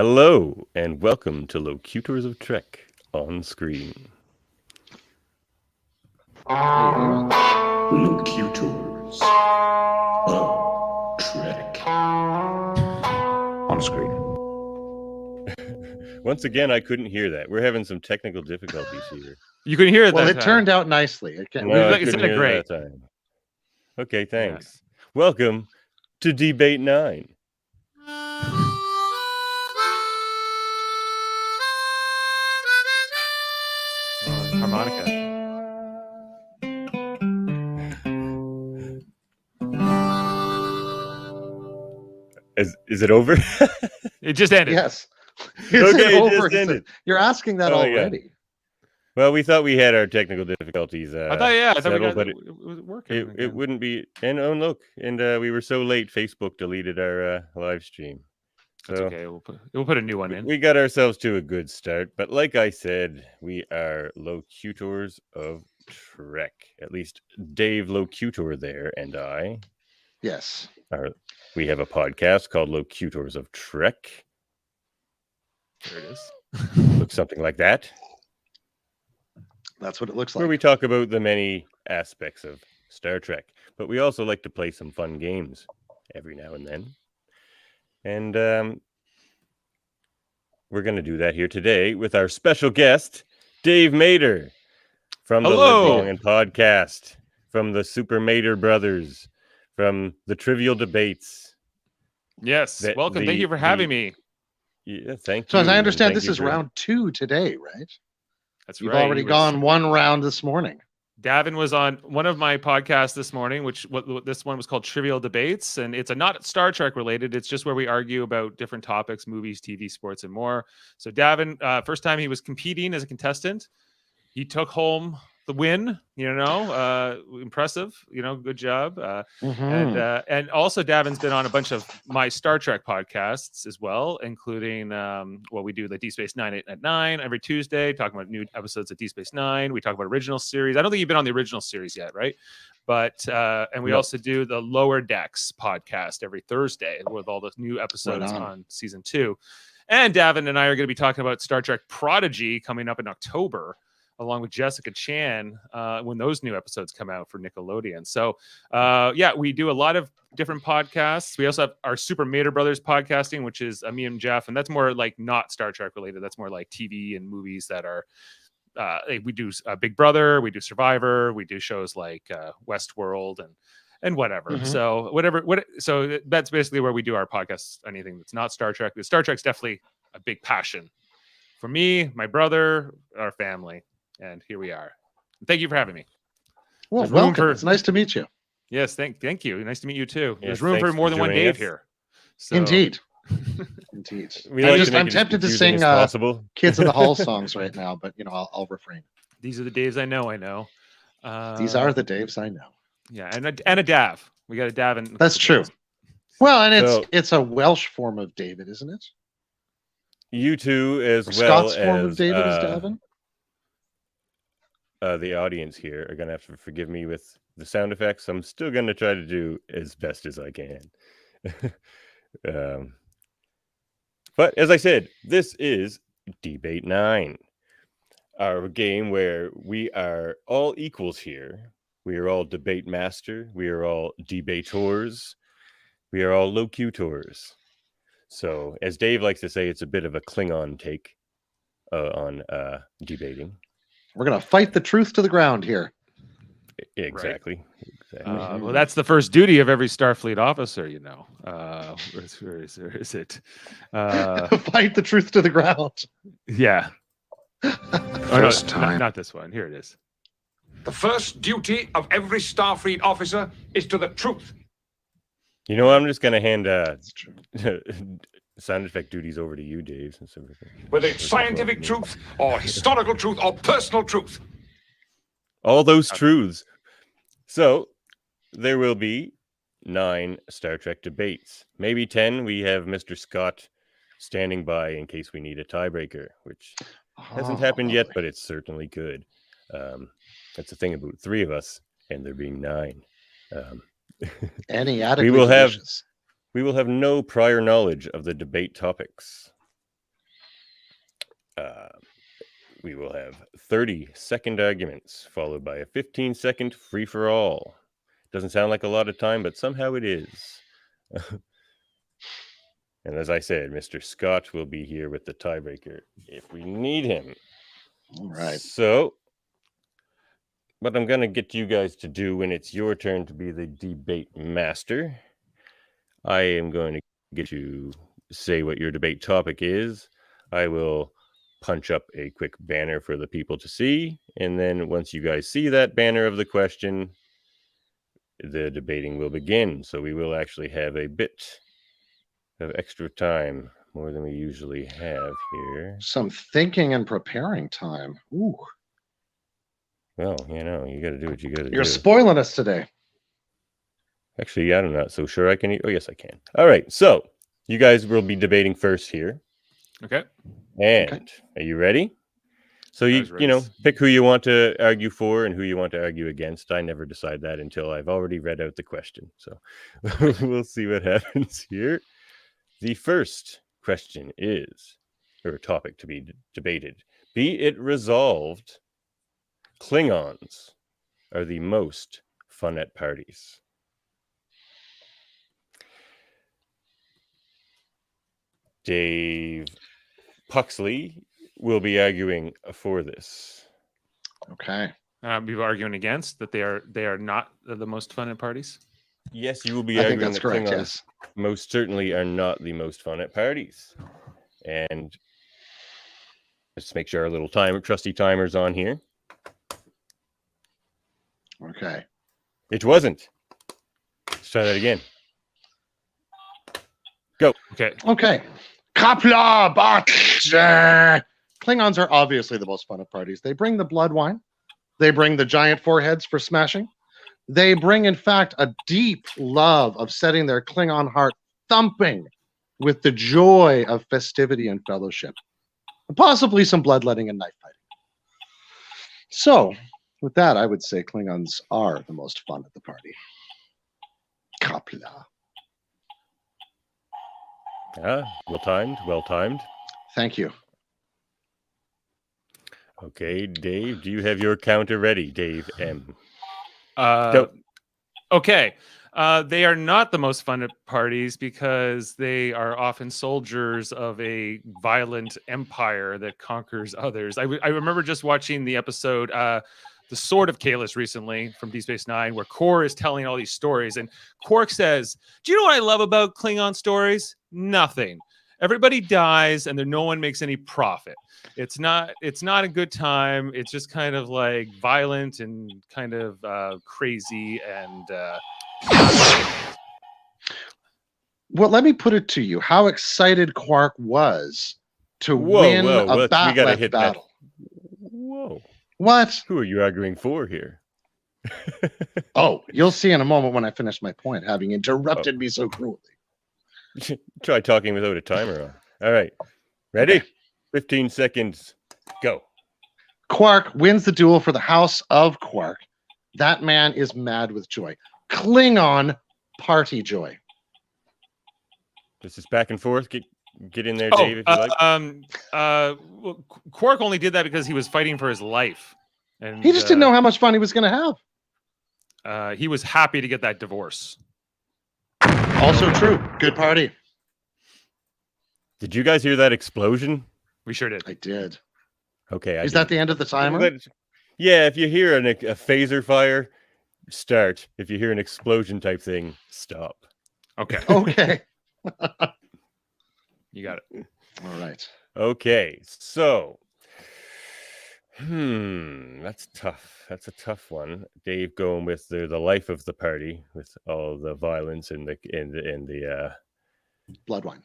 Hello, and welcome to Locutors of Trek on screen. Locutors of Trek on screen. Once again, I couldn't hear that. We're having some technical difficulties here. You couldn't hear it Well, that it time. turned out nicely. No, I It's couldn't been hear great. it that time. Okay, thanks. Welcome to Debate 9. Harmonica. Is it over? It just ended. Yes. Okay, it just He said, ended. You're asking that Oh, yeah. already. Well, we thought we had our technical difficulties I thought we settled, got but it was working. it wouldn't be. And look, we were so late, Facebook deleted our live stream. That's So okay. We'll put a new one in. we got ourselves to a good start, but like I said, we are Locutors of Trek. At least Dave Locutor there and I Yes. we have a podcast called Locutors of Trek. There it is. Looks something like that, That's what it looks where like. we talk about the many aspects of Star Trek, but we also like to play some fun games every now and then. And we're going to do that here today with our special guest, Dave Mater, from the Hello. Live Long and Podcast, from the Super Mater Brothers, from the Trivial Debates. Yes. Welcome. Thank you for having me. Yeah, thank you. So as I understand, and this thank is you for- round 2 today, right? That's You've right. already gone one round this morning. Davin was on one of my podcasts this morning, this one was called Trivial Debates, and it's not Star Trek related. It's just where we argue about different topics, movies, TV, sports, and more. So Davin, first time he was competing as a contestant, he took home the win. Impressive. Good job. And also Davin's been on a bunch of my Star Trek podcasts as well, including we do the Deep Space Nine at 9 every Tuesday, talking about new episodes of Deep Space Nine. We talk about original series. I don't think you've been on the original series yet, right? But and we also do the Lower Decks podcast every Thursday with all the new episodes on season 2. And Davin and I are going to be talking about Star Trek Prodigy coming up in October, along with Jessica Chan, when those new episodes come out for Nickelodeon. So, we do a lot of different podcasts. We also have our Super Mater Brothers podcasting, which is me and Jeff, and that's more like not Star Trek related. That's more like TV and movies that are, we do Big Brother, we do Survivor, we do shows like Westworld and whatever. Mhm. So that's basically where we do our podcasts, anything that's not Star Trek. Because Star Trek's definitely a big passion for me, my brother, our family. And here we are. Thank you for having me. Well, There's room welcome. for- It's nice to meet you. Yes, thank you. Nice to meet you too. Yes, There's room for thanks more for than one joining Dave us. here. So, Indeed. Indeed. We like to make I'm it as tempted to confusing sing as possible. Kids in the Hall songs right now, but I'll refrain. These are the Daves I know. These are the Daves I know. Yeah, and a Dav. We got a Dav. That's true. Well, and So- it's a Welsh form of David, isn't it? You two, as Or well Scots form of as David is Davin. the audience here, are going to have to forgive me with the sound effects. I'm still going to try to do as best as I can. But as I said, this is Debate 9, our game where we are all equals here. We are all debate master. We are all debaters. We are all locutors. So, as Dave likes to say, it's a bit of a Klingon take on debating. We're gonna fight the truth to the ground here. Exactly. Well, that's the first duty of every Starfleet officer, where is it? Fight the truth to the ground. Yeah. First time. Not this one. Here it is. The first duty of every Starfleet officer is to the truth. You know, I'm just going to hand That's true. sound effect duties over to you, Dave. Since Whether it's scientific truth or historical truth or personal truth. all those truths. So there will be 9 Star Trek debates, maybe 10. We have Mr. Scott standing by in case we need a tiebreaker, which hasn't happened yet, but it's certainly good. That's the thing about 3 of us, and there being 9. Any adequate we will have wishes. We will have no prior knowledge of the debate topics. We will have 30-second arguments, followed by a 15-second free-for-all. Doesn't sound like a lot of time, but somehow it is. And as I said, Mr. Scott will be here with the tiebreaker if we need him. All right. So, what I'm going to get you guys to do when it's your turn to be the debate master, I am going to get you to say what your debate topic is. I will punch up a quick banner for the people to see. And then once you guys see that banner of the question, the debating will begin. So we will actually have a bit of extra time, more than we usually have here. Some thinking and preparing time. Ooh. Well, you know, you got to do what you got to do. You're spoiling us today. Actually, I'm not so sure I can. Oh, yes, I can. All right. So you guys will be debating first here. Okay. And are you ready? So you know, pick who you want to argue for and who you want to argue against. I never decide that until I've already read out the question. So we'll see what happens here. The first question is, or topic to be debated, be it resolved, Klingons are the most fun at parties. Dave Puxley will be arguing for this. Okay. Be arguing against that they are not the most fun at parties. Yes, you will be arguing that correct, Klingons yes. most certainly are not the most fun at parties. And let's make sure our little trusty timer's on here. Okay. It wasn't. Let's try that again. Go. Okay. Okay. Kapla Batch. Klingons are obviously the most fun at parties. They bring the blood wine. They bring the giant foreheads for smashing. They bring, in fact, a deep love of setting their Klingon heart thumping with the joy of festivity and fellowship. And possibly some bloodletting and knife fighting. So, with that, I would say Klingons are the most fun at the party. Kapla. Well timed. Thank you. Okay, Dave, do you have your counter ready? Dave M. Okay. They are not the most fun at parties because they are often soldiers of a violent empire that conquers others. I remember just watching the episode The Sword of Kahless recently from Deep Space Nine, where Kor is telling all these stories. And Quark says, do you know what I love about Klingon stories? Nothing. Everybody dies and no one makes any profit. It's not a good time. It's just kind of like violent and kind of crazy and well, let me put it to you. How excited Quark was to win a battle. Whoa. What? Who are you arguing for here? Oh, you'll see in a moment when I finish my point, having interrupted me so cruelly. Try talking without a timer on. All right. Ready? Okay. 15 seconds. Go. Quark wins the duel for the House of Quark. That man is mad with joy. Klingon party joy. This is back and forth. Get in there, Dave, if you like. Well, Quark only did that because he was fighting for his life. And He just didn't know how much fun he was going to have. He was happy to get that divorce. Also true. Good party. Did you guys hear that explosion? We sure did. I did. Okay. Is that the end of the timer? Yeah, if you hear a phaser fire, start. If you hear an explosion type thing, stop. Okay. Okay. You got it. All right. Okay, so that's tough. That's a tough one. Dave going with the life of the party with all the violence and the Blood wine.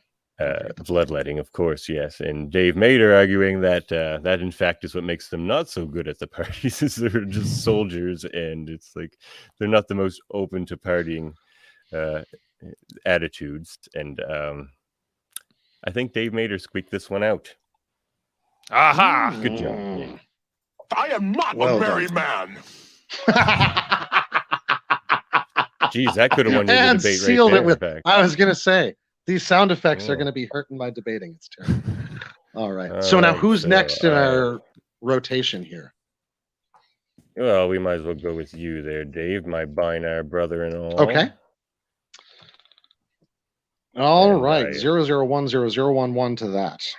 bloodletting, of course, yes. And Dave Mader arguing that that in fact is what makes them not so good at the parties, is they're just soldiers, and it's like they're not the most open to partying attitudes. And I think Dave Mader squeaked this one out. Aha! Good job. Dave. I am not Well a merry done. man. Geez, that could have won you the And debate sealed right it there. with. in fact. I was going to say these sound effects are Oh. going to be hurting my debating. It's terrible. All right. All So now right, who's so, next in our rotation here? Well, we might as well go with you there, Dave, my Binar brother-in-law. Okay. All And right. I- 001011 to that.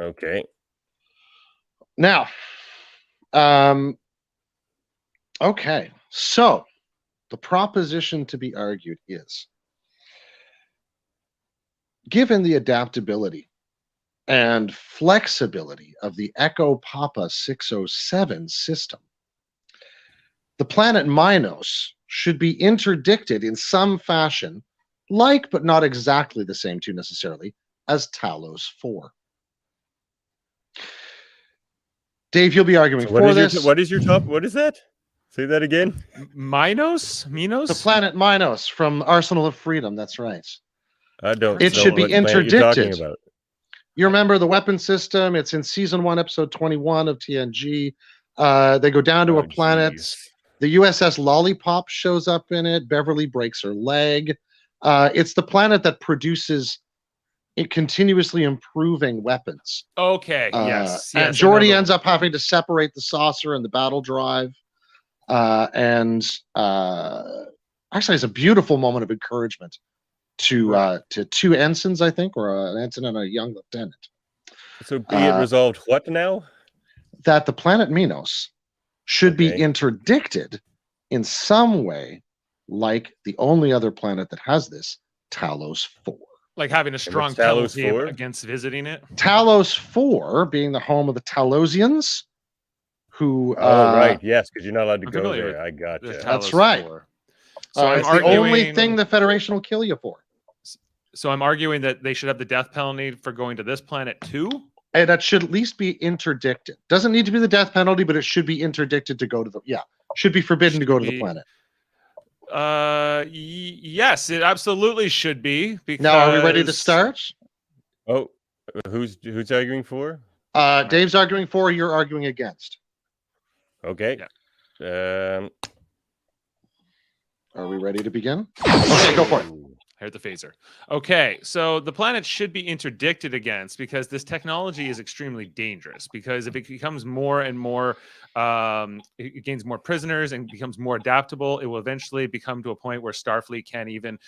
Okay. Now, okay. So the proposition to be argued is, given the adaptability and flexibility of the Echo Papa 607 system, the planet Minos should be interdicted in some fashion, like but not exactly the same to necessarily, as Talos 4. Dave, you'll be arguing So what for is this. what is your top? What is that? Say that again. Minos? The planet Minos from Arsenal of Freedom. That's right. I don't. It know should be what planet you're talking interdicted. about. You remember the weapon system? It's in season 1, episode 21 of TNG. They go down to a planet. Jeez. The USS Lollipop shows up in it. Beverly breaks her leg. It's the planet that produces continuously improving weapons. Okay. Yes. And Yes. Geordi ends up having to separate the saucer and the battle drive. Actually, it's a beautiful moment of encouragement to two ensigns, I think, or an ensign and a young lieutenant. So be it resolved. What now? That the planet Minos should be Okay. interdicted in some way, like the only other planet that has this, Talos 4. Like having a strong what's Talos penalty 4? against visiting it. Talos 4 being the home of the Talosians, who Oh, right. Yes, because you're not allowed to I'm go familiar there. I got you. The That's Talos right. 4. So I'm it's the only arguing- thing the Federation will kill you for. So I'm arguing that they should have the death penalty for going to this planet too. And that should at least be interdicted. Doesn't need to be the death penalty, but it should be interdicted to go to the should be forbidden to go to the planet. Yes, it absolutely should be. Because Now, are we ready to start? Oh, who's arguing for? Dave's arguing for, you're arguing against. Okay. Are we ready to begin? Okay, go for it. I heard the phaser. Okay, so the planet should be interdicted against because this technology is extremely dangerous. Because if it becomes more and more, it gains more prisoners and becomes more adaptable, it will eventually become to a point where Starfleet can't even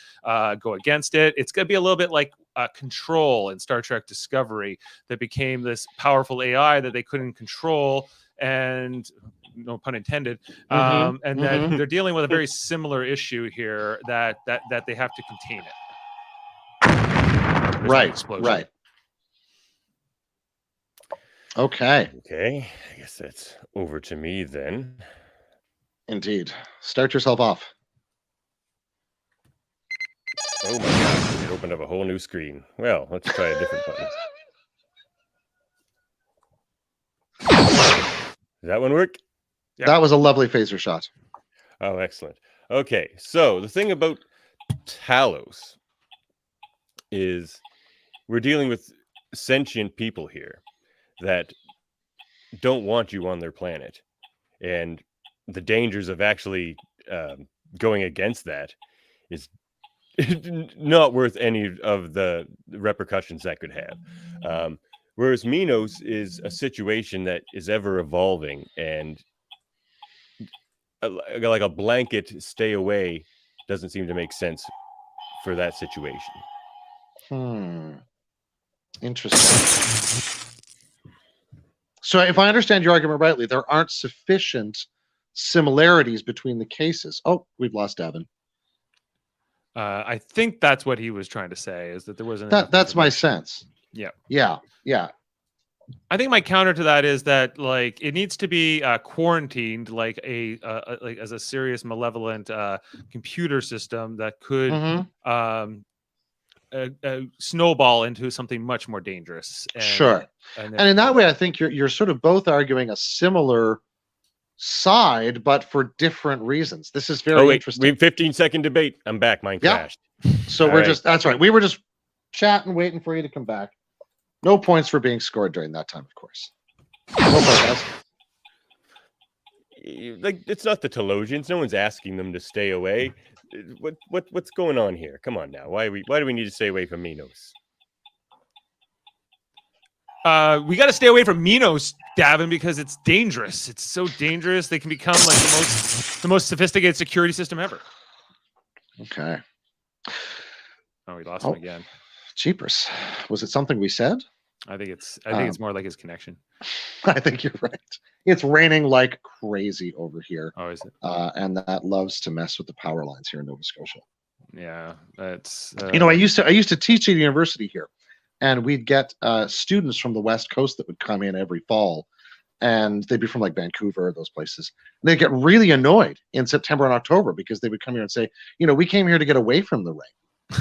go against it. It's going to be a little bit like Control in Star Trek Discovery that became this powerful AI that they couldn't control, and no pun intended. And then they're dealing with a very similar issue here that they have to contain it. There's an Right, explosion. right. Okay, Okay. I guess that's over to me then. indeed. Start yourself off. Oh my god, it opened up a whole new screen. Well, let's try a different button. Does that one work? Yeah. That was a lovely phaser shot. Oh, excellent. Okay, so the thing about Talos is we're dealing with sentient people here that don't want you on their planet. And the dangers of actually going against that is not worth any of the repercussions that could have. Whereas Minos is a situation that is ever evolving, and like a blanket stay away doesn't seem to make sense for that situation. Interesting. So if I understand your argument rightly, there aren't sufficient similarities between the cases. Oh, we've lost Davin. I think that's what he was trying to say, is that there wasn't. That's my sense. Yeah. Yeah. I think my counter to that is that like it needs to be quarantined like like as a serious malevolent computer system that could snowball into something much more dangerous. Sure. And in that way, I think you're sort of both arguing a similar side, but for different reasons. This is very interesting. We have 15-second debate. I'm back. Mine crashed. So that's right. We were just chatting, waiting for you to come back. No points for being scored during that time, of course. No points, guys. Like, it's not the Talosians. No one's asking them to stay away. What's going on here? Come on now. Why do we need to stay away from Minos? We got to stay away from Minos, Davin, because it's dangerous. It's so dangerous. They can become like the most sophisticated security system ever. Okay. Oh, we lost him again. Jeepers. Was it something we said? I think it's more like his connection. I think you're right. It's raining like crazy over here. Oh, is it? And that loves to mess with the power lines here in Nova Scotia. Yeah, that's. I used to teach at a university here, and we'd get students from the West Coast that would come in every fall, and they'd be from like Vancouver or those places. And they'd get really annoyed in September and October because they would come here and say, we came here to get away from the rain.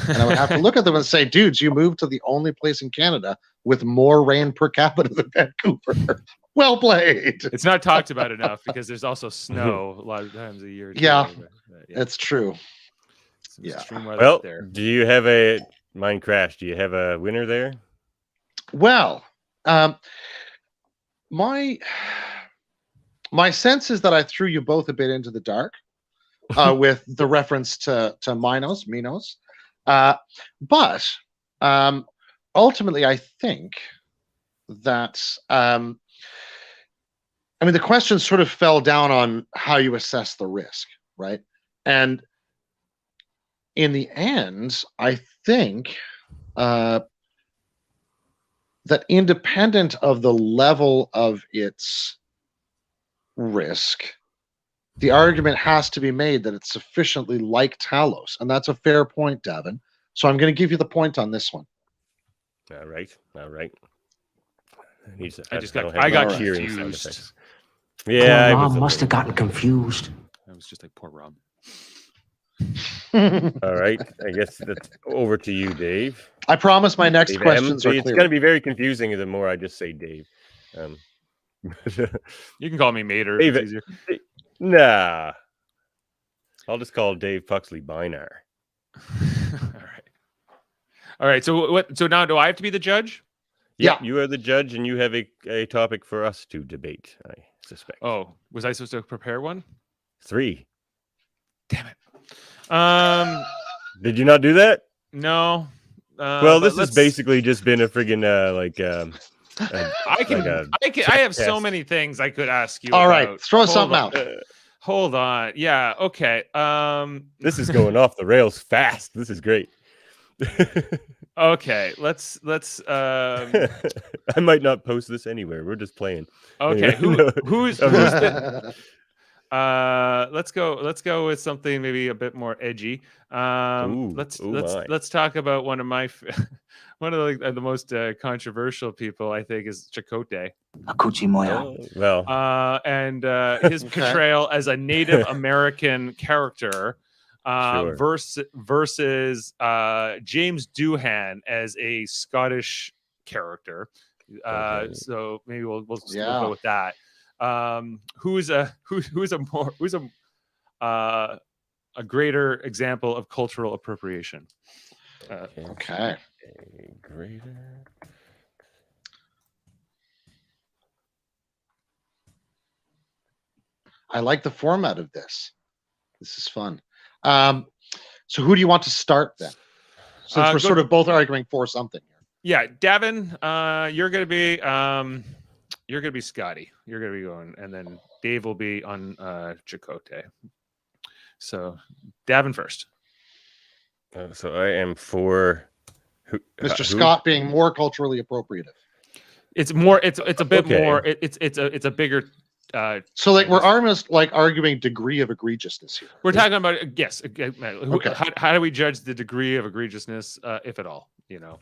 And I would have to look at them and say, dudes, you moved to the only place in Canada with more rain per capita than Vancouver. Well played. It's not talked about enough because there's also snow a lot of times a year. Yeah, that's true. Extreme weather Well, there. do you have a mine crash? Do you have a winner there? Well, my sense is that I threw you both a bit into the dark with the reference to Minos. But ultimately, I think that the question sort of fell down on how you assess the risk, right? And in the end, I think that independent of the level of its risk, the argument has to be made that it's sufficiently like Talos. And that's a fair point, Davin. So I'm going to give you the point on this one. All right. I got confused. Yeah, Poor Rob must have gotten confused. I was just like, poor Rob. All right. I guess that's over to you, Dave. I promise my next Dave questions M. are It's clear. going to be very confusing the more I just say Dave. You can call me Mater. Dave, It's easier. Nah. I'll just call Dave Puxley Binar. All right. So what? So now, do I have to be the judge? Yeah, you are the judge, and you have a topic for us to debate, I suspect. Oh, was I supposed to prepare one? 3. Damn it. Did you not do that? No. Well, this has basically just been a friggin' I have so many things I could ask you. All about. right, throw something out. Hold on. Yeah. Okay. This is going off the rails fast. This is great. Okay. Let's. I might not post this anywhere. We're just playing. Okay. Anyway, Who's the, let's go with something maybe a bit more edgy. Let's talk about one of my one of the most controversial people, I think, is Chakotay. Akuchi Moya. Well, and his portrayal as a Native American character versus James Doohan as a Scottish character. So maybe we'll go with that. Who's a greater example of cultural appropriation? Okay. Greater. I like the format of this. This is fun. So who do you want to start then? Since we're sort of both arguing for something here. Yeah, Davin, you're gonna be Scotty. You're gonna be going, and then Dave will be on Chakotay. So Davin first. So I am for Mr. Scott being more culturally appropriative. It's more. It's a bit more. It's a bigger. So like we're almost like arguing degree of egregiousness here. We're talking about yes. Okay. How do we judge the degree of egregiousness, if at all?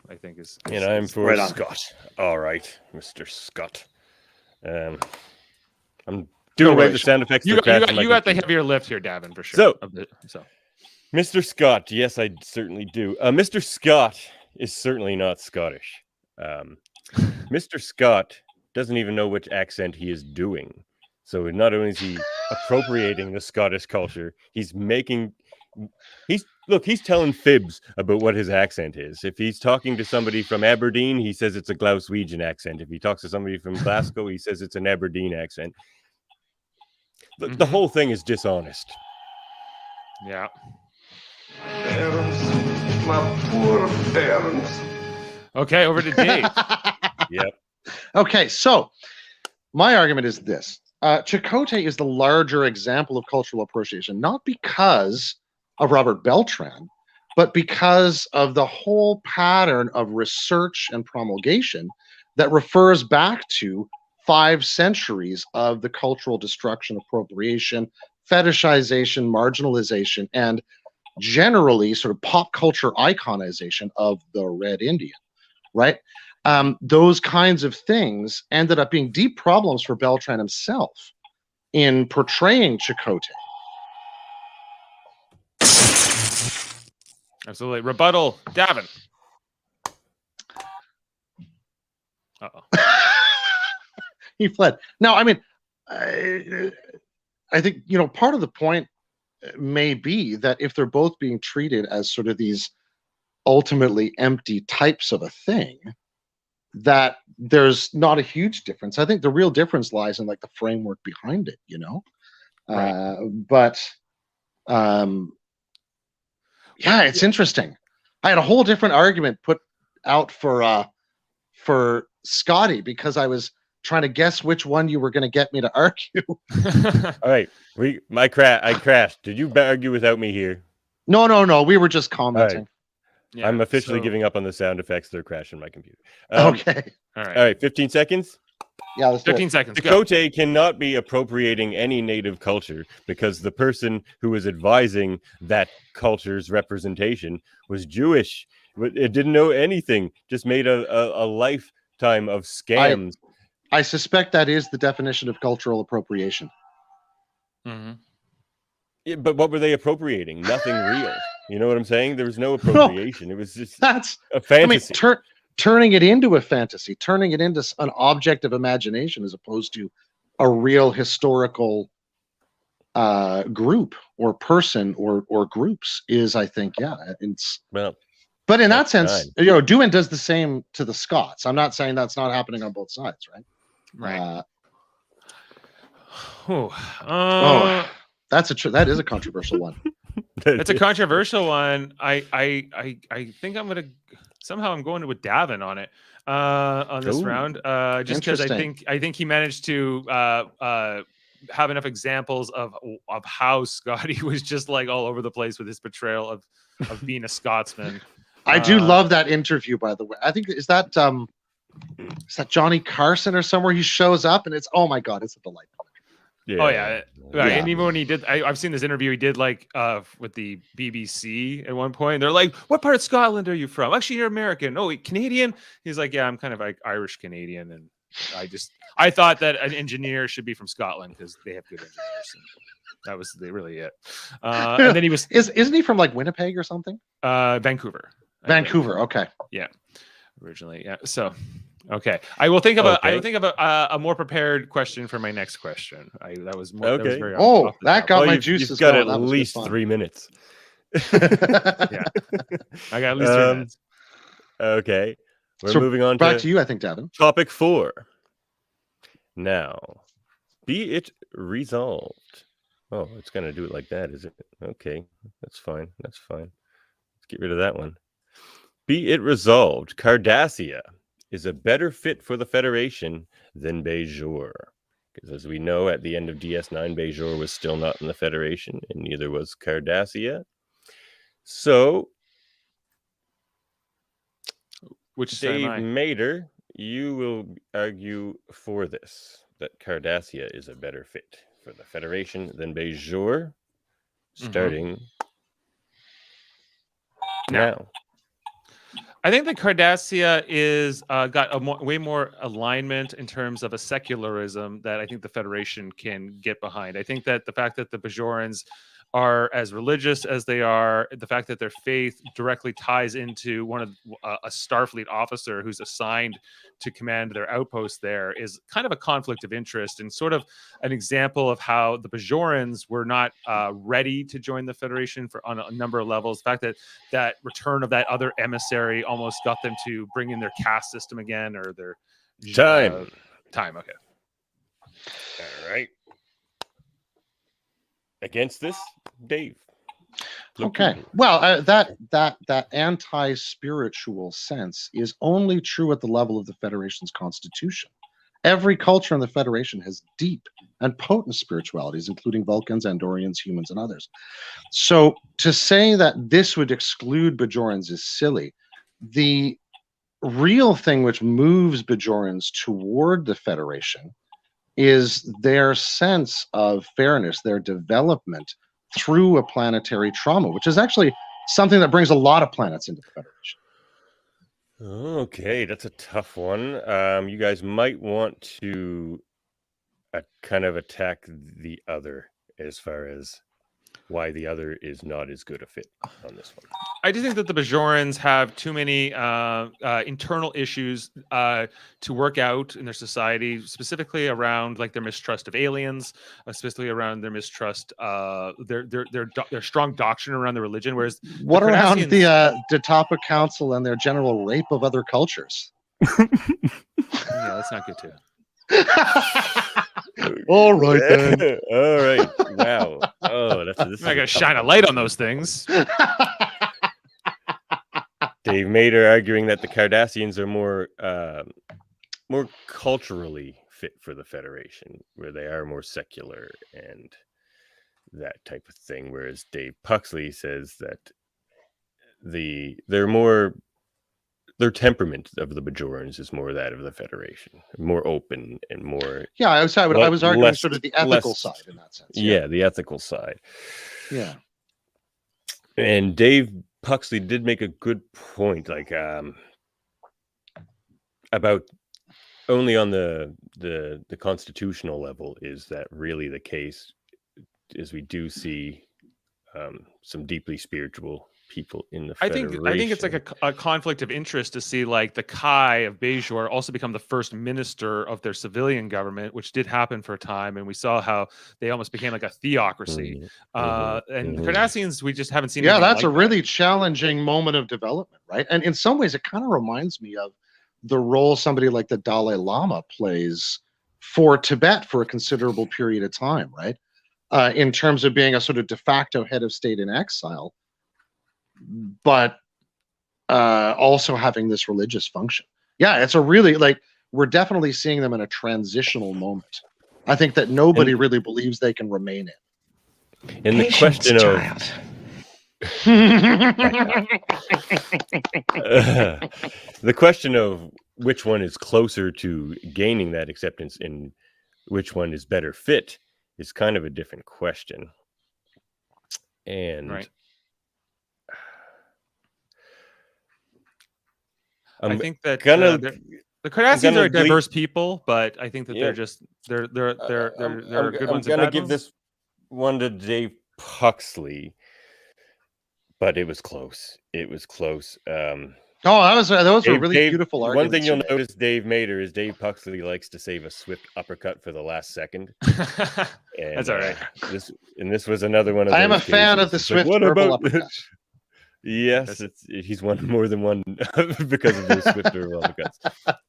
I think is. And I'm for Scott. All right, Mr. Scott. I'm doing away with the sound effects. You got the heavier lift here, Davin, for sure. So, Mr. Scott, yes, I certainly do. Mr. Scott is certainly not Scottish. Mr. Scott doesn't even know which accent he is doing. So not only is he appropriating the Scottish culture, he's telling fibs about what his accent is. If he's talking to somebody from Aberdeen, he says it's a Glaswegian accent. If he talks to somebody from Glasgow, he says it's an Aberdeen accent. The whole thing is dishonest. Yeah. Parents, my poor parents. Okay, over to Dave. Yep. Okay, so my argument is this. Chakotay is the larger example of cultural appropriation, not because of Robert Beltran, but because of the whole pattern of research and promulgation that refers back to 5 centuries of the cultural destruction, appropriation, fetishization, marginalization, and generally sort of pop culture iconization of the Red Indian, right? Those kinds of things ended up being deep problems for Beltran himself in portraying Chakotay. Absolutely. Rebuttal, Davin. Uh-oh. He fled. No, I mean, I think, you know, part of the point may be that if they're both being treated as sort of these ultimately empty types of a thing, that there's not a huge difference. I think the real difference lies in like the framework behind it, you know? Right. Yeah, it's interesting. I had a whole different argument put out for Scotty because I was trying to guess which one you were going to get me to argue. All right, I crashed. Did you argue without me here? No. We were just commenting. Yeah, I'm officially so- giving up on the sound effects. They're crashing my computer. Okay. All right. All right, 15 seconds. Yeah, let's do 15 it. seconds. Go. Chakotay cannot be appropriating any native culture because the person who was advising that culture's representation was Jewish. It didn't know anything, just made a lifetime of scams. I suspect that is the definition of cultural appropriation. Mhm. Yeah, but what were they appropriating? Nothing real. You know what I'm saying? There was no appropriation. It was just That's a fantasy. I mean, turning it into a fantasy, turning it into an object of imagination as opposed to a real historical group or person or groups is, I think, yeah. Well, but in that that's sense, fine. you know, Doohan does the same to the Scots. I'm not saying that's not happening on both sides, right? Right. That is a controversial one. It's a controversial one. I think I'm gonna somehow I'm going with Davin on it on this Ooh, round. Just because I think he managed to have enough examples of how Scotty was just like all over the place with his portrayal of being a Scotsman. I do love that interview, by the way. I think is that Johnny Carson or somewhere he shows up and it's, oh my God, it's a delightful. Yeah. Oh yeah. Right. And even when he did, I've seen this interview he did like with the BBC at one point. They're like, "What part of Scotland are you from?" "Actually, you're American." "Oh, Canadian?" He's like, "Yeah, I'm kind of like Irish Canadian." And I thought that an engineer should be from Scotland because they have good engineers. And that was really it. And then he was isn't he from like Winnipeg or something? Vancouver. Vancouver. Okay. Yeah. Originally. Yeah. So. Okay, I will think of a more prepared question for my next question. That was more. Okay. That was very that got my juices. You've got going. at least 3 minutes. Yeah, I got at least 3 minutes. Okay, we're So moving on back to you, I think, Davin. Topic 4. Now, be it resolved. Oh, it's gonna do it like that, is it? Okay, that's fine. That's fine. Let's get rid of that one. Be it resolved. Cardassia is a better fit for the Federation than Bajor. Because as we know, at the end of DS9, Bajor was still not in the Federation, and neither was Cardassia. So, Which side am I? Dave Mater, you will argue for this, that Cardassia is a better fit for the Federation than Bajor, starting now. I think that Cardassia is got a way more alignment in terms of a secularism that I think the Federation can get behind. I think that the fact that the Bajorans are as religious as they are, the fact that their faith directly ties into one of a Starfleet officer who's assigned to command their outpost there is kind of a conflict of interest and sort of an example of how the Bajorans were not ready to join the Federation on a number of levels. The fact that return of that other emissary almost got them to bring in their caste system again, or their time. Okay. All right. Against this, Dave. Okay. Well, that anti-spiritual sense is only true at the level of the Federation's constitution. Every culture in the Federation has deep and potent spiritualities, including Vulcans, Andorians, humans, and others. So to say that this would exclude Bajorans is silly. The real thing which moves Bajorans toward the Federation is their sense of fairness, their development through a planetary trauma, which is actually something that brings a lot of planets into the Federation. Okay, that's a tough one. You guys might want to kind of attack the other as far as why the other is not as good a fit on this one. I do think that the Bajorans have too many internal issues to work out in their society, specifically around like their mistrust of aliens, specifically around their mistrust, their strong doctrine around the religion. Whereas what around Cardassians, the Tapa Council and their general rape of other cultures? yeah, that's not good too. All right then. All right. Wow. Oh, this I'm is not gonna shine a light on those things. Dave Mater arguing that the Cardassians are more culturally fit for the Federation, where they are more secular and that type of thing. Whereas Dave Puxley says that their temperament of the Bajorans is more that of the Federation, more open and more. Yeah, I was arguing less- sort of the ethical less- side in that sense. Yeah, the ethical side. Yeah. And Dave Puxley did make a good point, like about only on the constitutional level is that really the case, is we do see some deeply spiritual people in the Federation. I think it's like a conflict of interest to see like the Kai of Bajor also become the first minister of their civilian government, which did happen for a time, and we saw how they almost became like a theocracy. And Cardassians, we just haven't seen. Yeah, anything that's like a really challenging moment of development, right? And in some ways, it kind of reminds me of the role somebody like the Dalai Lama plays for Tibet for a considerable period of time, right? In terms of being a sort of de facto head of state in exile, but also having this religious function. Yeah, it's a really, like, we're definitely seeing them in a transitional moment. I think that nobody really believes they can remain in. And the question child. the question of which one is closer to gaining that acceptance and which one is better fit is kind of a different question. And Right. I think that the Cardassians are a diverse people, but I think that they're just they're good ones. I'm gonna give this one to Dave Puxley, but it was close. It was close. Those were really beautiful arguments. One thing you'll notice, Dave Mater, is Dave Puxley likes to save a swift uppercut for the last second. And, that's all right. This was another one of those. I am a fan of the swift verbal uppercut. Yes, he's won more than one because of those swift verbal uppercuts.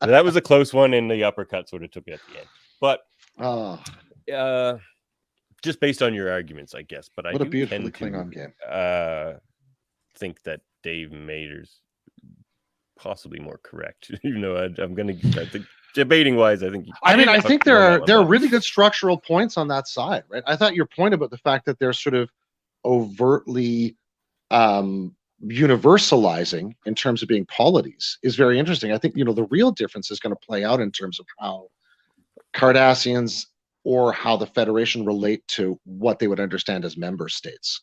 That was a close one, and the uppercut sort of took it at the end. But just based on your arguments, I guess. But what a beautifully Klingon game. Think that Dave Mater's possibly more correct. Even though I think debating wise, I think. I think there are really good structural points on that side, right? I thought your point about the fact that they're sort of overtly universalizing in terms of being polities is very interesting. I think the real difference is going to play out in terms of how Cardassians or how the Federation relate to what they would understand as member states.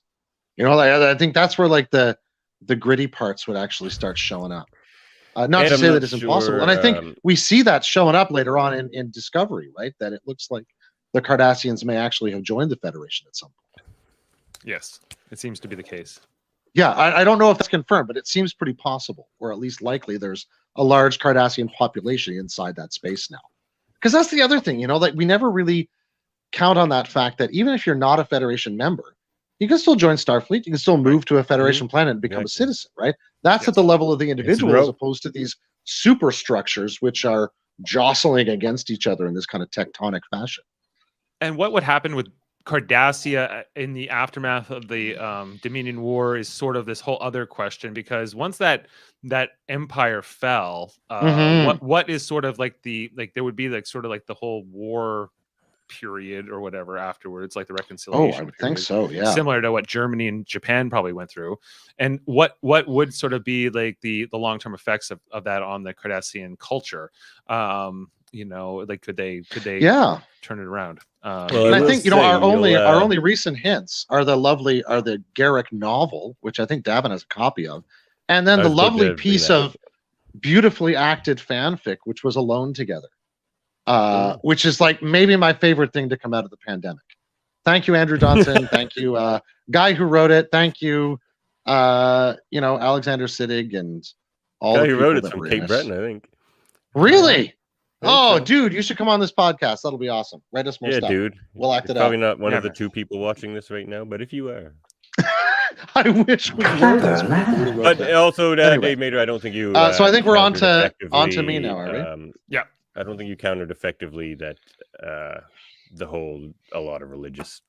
I think that's where like the gritty parts would actually start showing up. Not to say that it's impossible. And I think we see that showing up later on in Discovery, right? That it looks like the Cardassians may actually have joined the Federation at some point. Yes, it seems to be the case. Yeah, I don't know if that's confirmed, but it seems pretty possible, or at least likely there's a large Cardassian population inside that space now. Because that's the other thing, like we never really count on that fact that even if you're not a Federation member, you can still join Starfleet, you can still move to a Federation planet and become a citizen, right? That's at the level of the individual as opposed to these superstructures which are jostling against each other in this kind of tectonic fashion. And what would happen with Cardassia in the aftermath of the Dominion War is sort of this whole other question, because once that empire fell, what is sort of like there would be like sort of like the whole war period or whatever afterwards, like the reconciliation. I would think so. Yeah. Similar to what Germany and Japan probably went through. And what would sort of be like the long-term effects of that on the Cardassian culture? Like could they turn it around? And I think our only recent hints are the Garrick novel, which I think Davin has a copy of, and then the lovely piece of beautifully acted fanfic, which was Alone Together, which is like maybe my favorite thing to come out of the pandemic. Thank you, Andrew Johnson. Thank you, guy who wrote it. Thank you, Alexander Siddig and all the guy who people wrote it that from were in Cape it. Breton, I think. Really? Oh, so. dude, you should come on this podcast. That'll be awesome. Write us more stuff. Dude. We'll act You're it probably out. not one of the two people watching this right now, but if you are. I wish we were. But also, Anyway. Dave Mater, I don't think you. So I think we're on countered to me now, are we? Yeah. I don't think you countered effectively that a lot of religious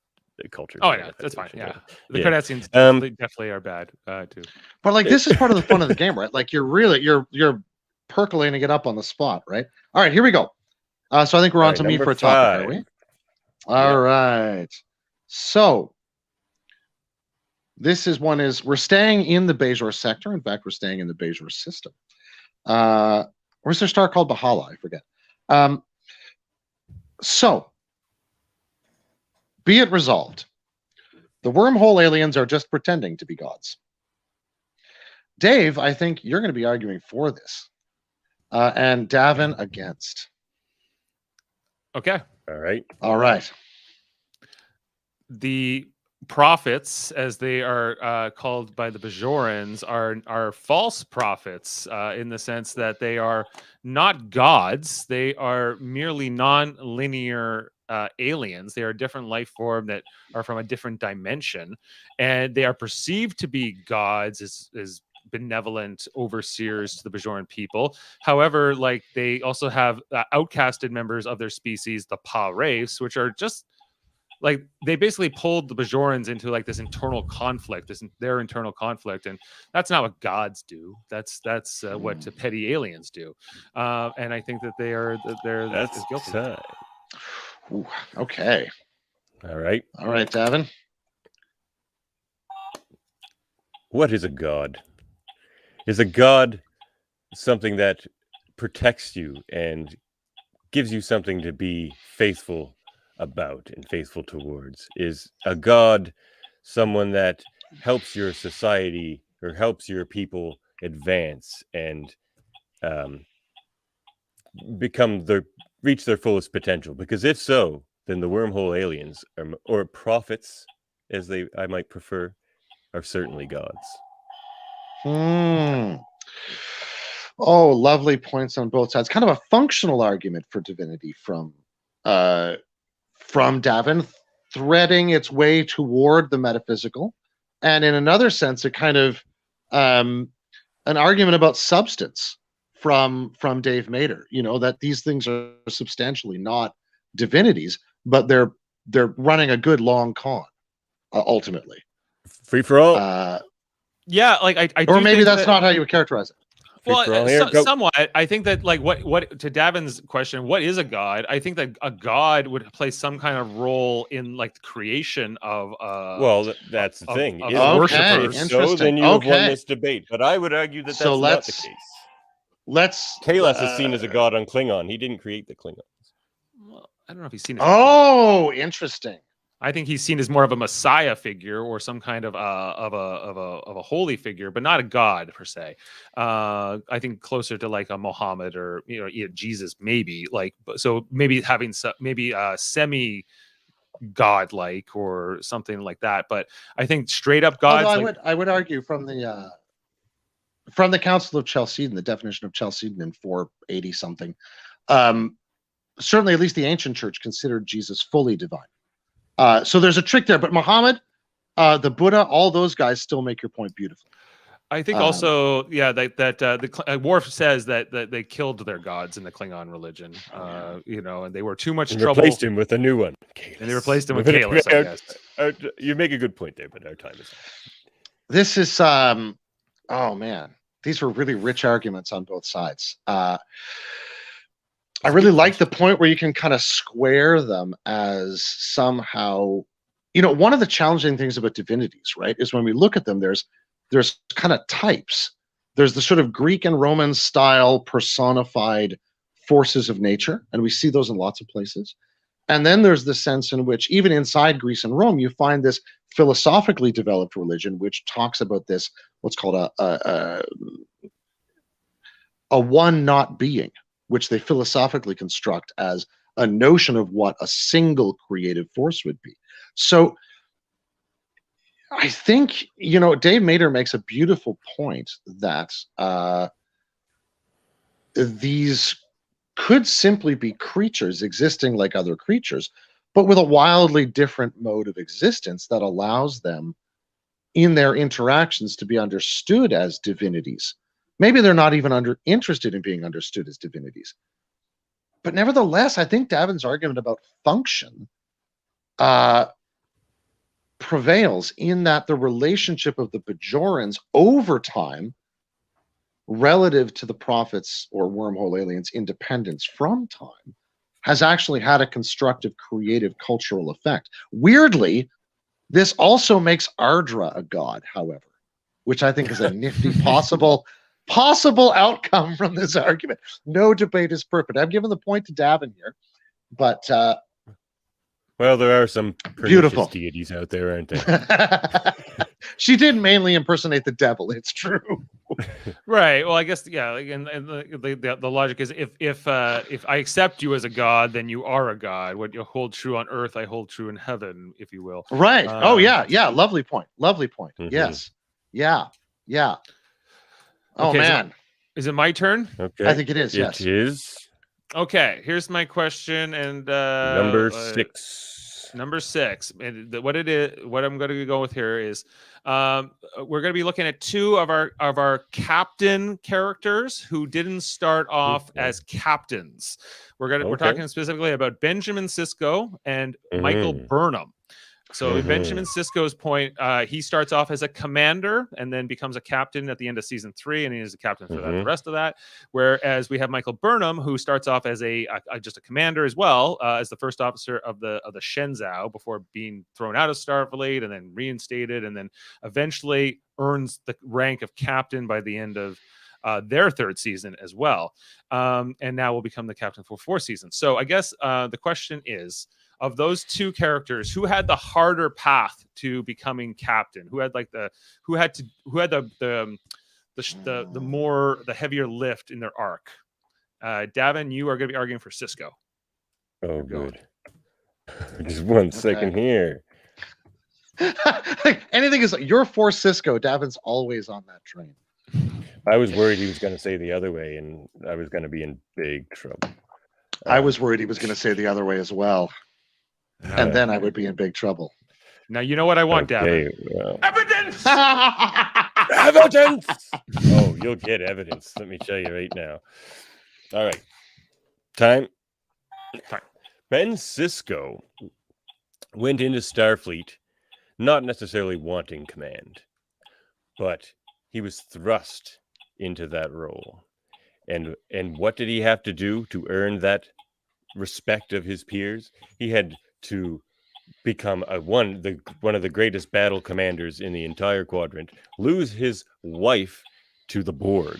culture. Oh yeah, that's fine. Yeah, the Yeah. Cardassians definitely are bad too. But like this is part of the fun of the game, right? Like you're percolating it up on the spot, right? All right, here we go. So I think we're on to me for a topic, are we? All right. So this is we're staying in the Bajor sector. In fact, we're staying in the Bajor system. Where's their star called Bahala? I forget. So be it resolved. The wormhole aliens are just pretending to be gods. Dave, I think you're going to be arguing for this. And Davin against. Okay. All right. The prophets, as they are called by the Bajorans, are false prophets in the sense that they are not gods. They are merely non-linear aliens. They are a different life form that are from a different dimension, and they are perceived to be gods as benevolent overseers to the Bajoran people. However, like they also have outcasted members of their species, the Pa race, which are just like they basically pulled the Bajorans into like this internal conflict, their internal conflict, and that's not what gods do. That's what petty aliens do, and I think that they're guilty. Ooh, okay. All right, Davin. What is a god? Is a god something that protects you and gives you something to be faithful about and faithful towards? Is a god someone that helps your society or helps your people advance and reach their fullest potential? Because if so, then the wormhole aliens or prophets, as I might prefer, are certainly gods. Oh, lovely points on both sides. Kind of a functional argument for divinity from Davin, threading its way toward the metaphysical, and in another sense, a kind of an argument about substance from Dave Mater. That these things are substantially not divinities, but they're running a good long con ultimately. Free for all. Yeah, like I or maybe that's not how you would characterize it. Well, somewhat. I think that like what to Davin's question, what is a god? I think that a god would play some kind of role in like the creation of. Well, that's the thing. Worshippers. So then you have won this debate, but I would argue that that's not the case. Kalas is seen as a god on Klingon. He didn't create the Klingons. Well, I don't know if he's seen. Interesting. I think he's seen as more of a messiah figure or some kind of a holy figure, but not a god per se. I think closer to like a Muhammad or Jesus, maybe so maybe having semi godlike or something like that. But I think straight up gods. I would argue from the Council of Chalcedon, the definition of Chalcedon in 480 something. Certainly, at least the ancient church considered Jesus fully divine. So there's a trick there, but Muhammad, the Buddha, all those guys still make your point beautifully. I think also, Worf says that they killed their gods in the Klingon religion, and they were too much And trouble. replaced him with a new one. And they replaced him with Kalis, I guess. You make a good point there, but our time is up. This is oh man, these were really rich arguments on both sides. I really like the point where you can kind of square them as somehow, one of the challenging things about divinities, right, is when we look at them, there's kind of types. There's the sort of Greek and Roman style personified forces of nature, and we see those in lots of places. And then there's the sense in which, even inside Greece and Rome, you find this philosophically developed religion, which talks about this, what's called a one not being, which they philosophically construct as a notion of what a single creative force would be. So I think, Dave Mader makes a beautiful point that these could simply be creatures existing like other creatures, but with a wildly different mode of existence that allows them in their interactions to be understood as divinities. Maybe they're not even interested in being understood as divinities. But nevertheless, I think Davin's argument about function prevails in that the relationship of the Bajorans over time relative to the prophets or wormhole aliens' independence from time has actually had a constructive, creative, cultural effect. Weirdly, this also makes Ardra a god, however, which I think is a nifty possible outcome from this argument. No debate is perfect. I'm giving the point to Davin here, but well, there are some beautiful deities out there, aren't there? She did mainly impersonate the devil. It's true. Right. Well, I guess and the logic is if I accept you as a god, then you are a god. What you hold true on earth, I hold true in heaven, if you will. Right. Yeah. Lovely point. Mm-hmm. Yes. Yeah. Oh okay, man. Is it my turn? Okay. I think it is. Yes. It is. Okay. Here's my question, and number 6. Number 6, and what I'm going to go with here is we're going to be looking at 2 of our captain characters who didn't start off as captains. We're talking specifically about Benjamin Sisko and Michael Burnham. So in Benjamin Sisko's point, he starts off as a commander and then becomes a captain at the end of season 3, and he is a captain for the rest of that. Whereas we have Michael Burnham, who starts off as just a commander as well, as the first officer of the Shenzhou before being thrown out of Starfleet and then reinstated, and then eventually earns the rank of captain by the end of their 3rd season as well, and now will become the captain for 4 seasons. So I guess the question is, of those 2 characters, who had the harder path to becoming captain? Who had the heavier lift in their arc? Davin, you are going to be arguing for Sisko. Oh, good. Just one second here. Anything is you're for Sisko. Davin's always on that train. I was worried he was going to say the other way, and I was going to be in big trouble. I was worried he was going to say the other way as well. And then I would be in big trouble. Now you know what I want, Davin. Well. Evidence! Evidence! Oh, you'll get evidence. Let me show you right now. All right. Time. Ben Sisko went into Starfleet not necessarily wanting command, but he was thrust into that role. And what did he have to do to earn that respect of his peers? He had to become one of the greatest battle commanders in the entire quadrant, lose his wife to the Borg,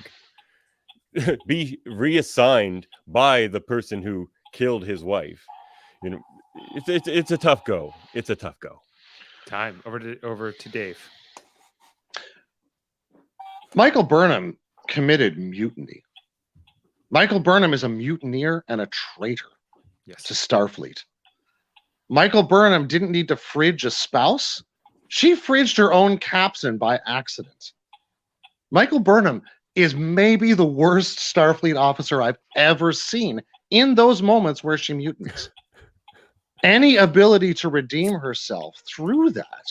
be reassigned by the person who killed his wife. It's a tough go. It's a tough go. Time over to Dave. Michael Burnham committed mutiny. Michael Burnham is a mutineer and a traitor to Starfleet. Michael Burnham didn't need to fridge a spouse. She fridged her own captain by accident. Michael Burnham is maybe the worst Starfleet officer I've ever seen in those moments where she mutinies. Any ability to redeem herself through that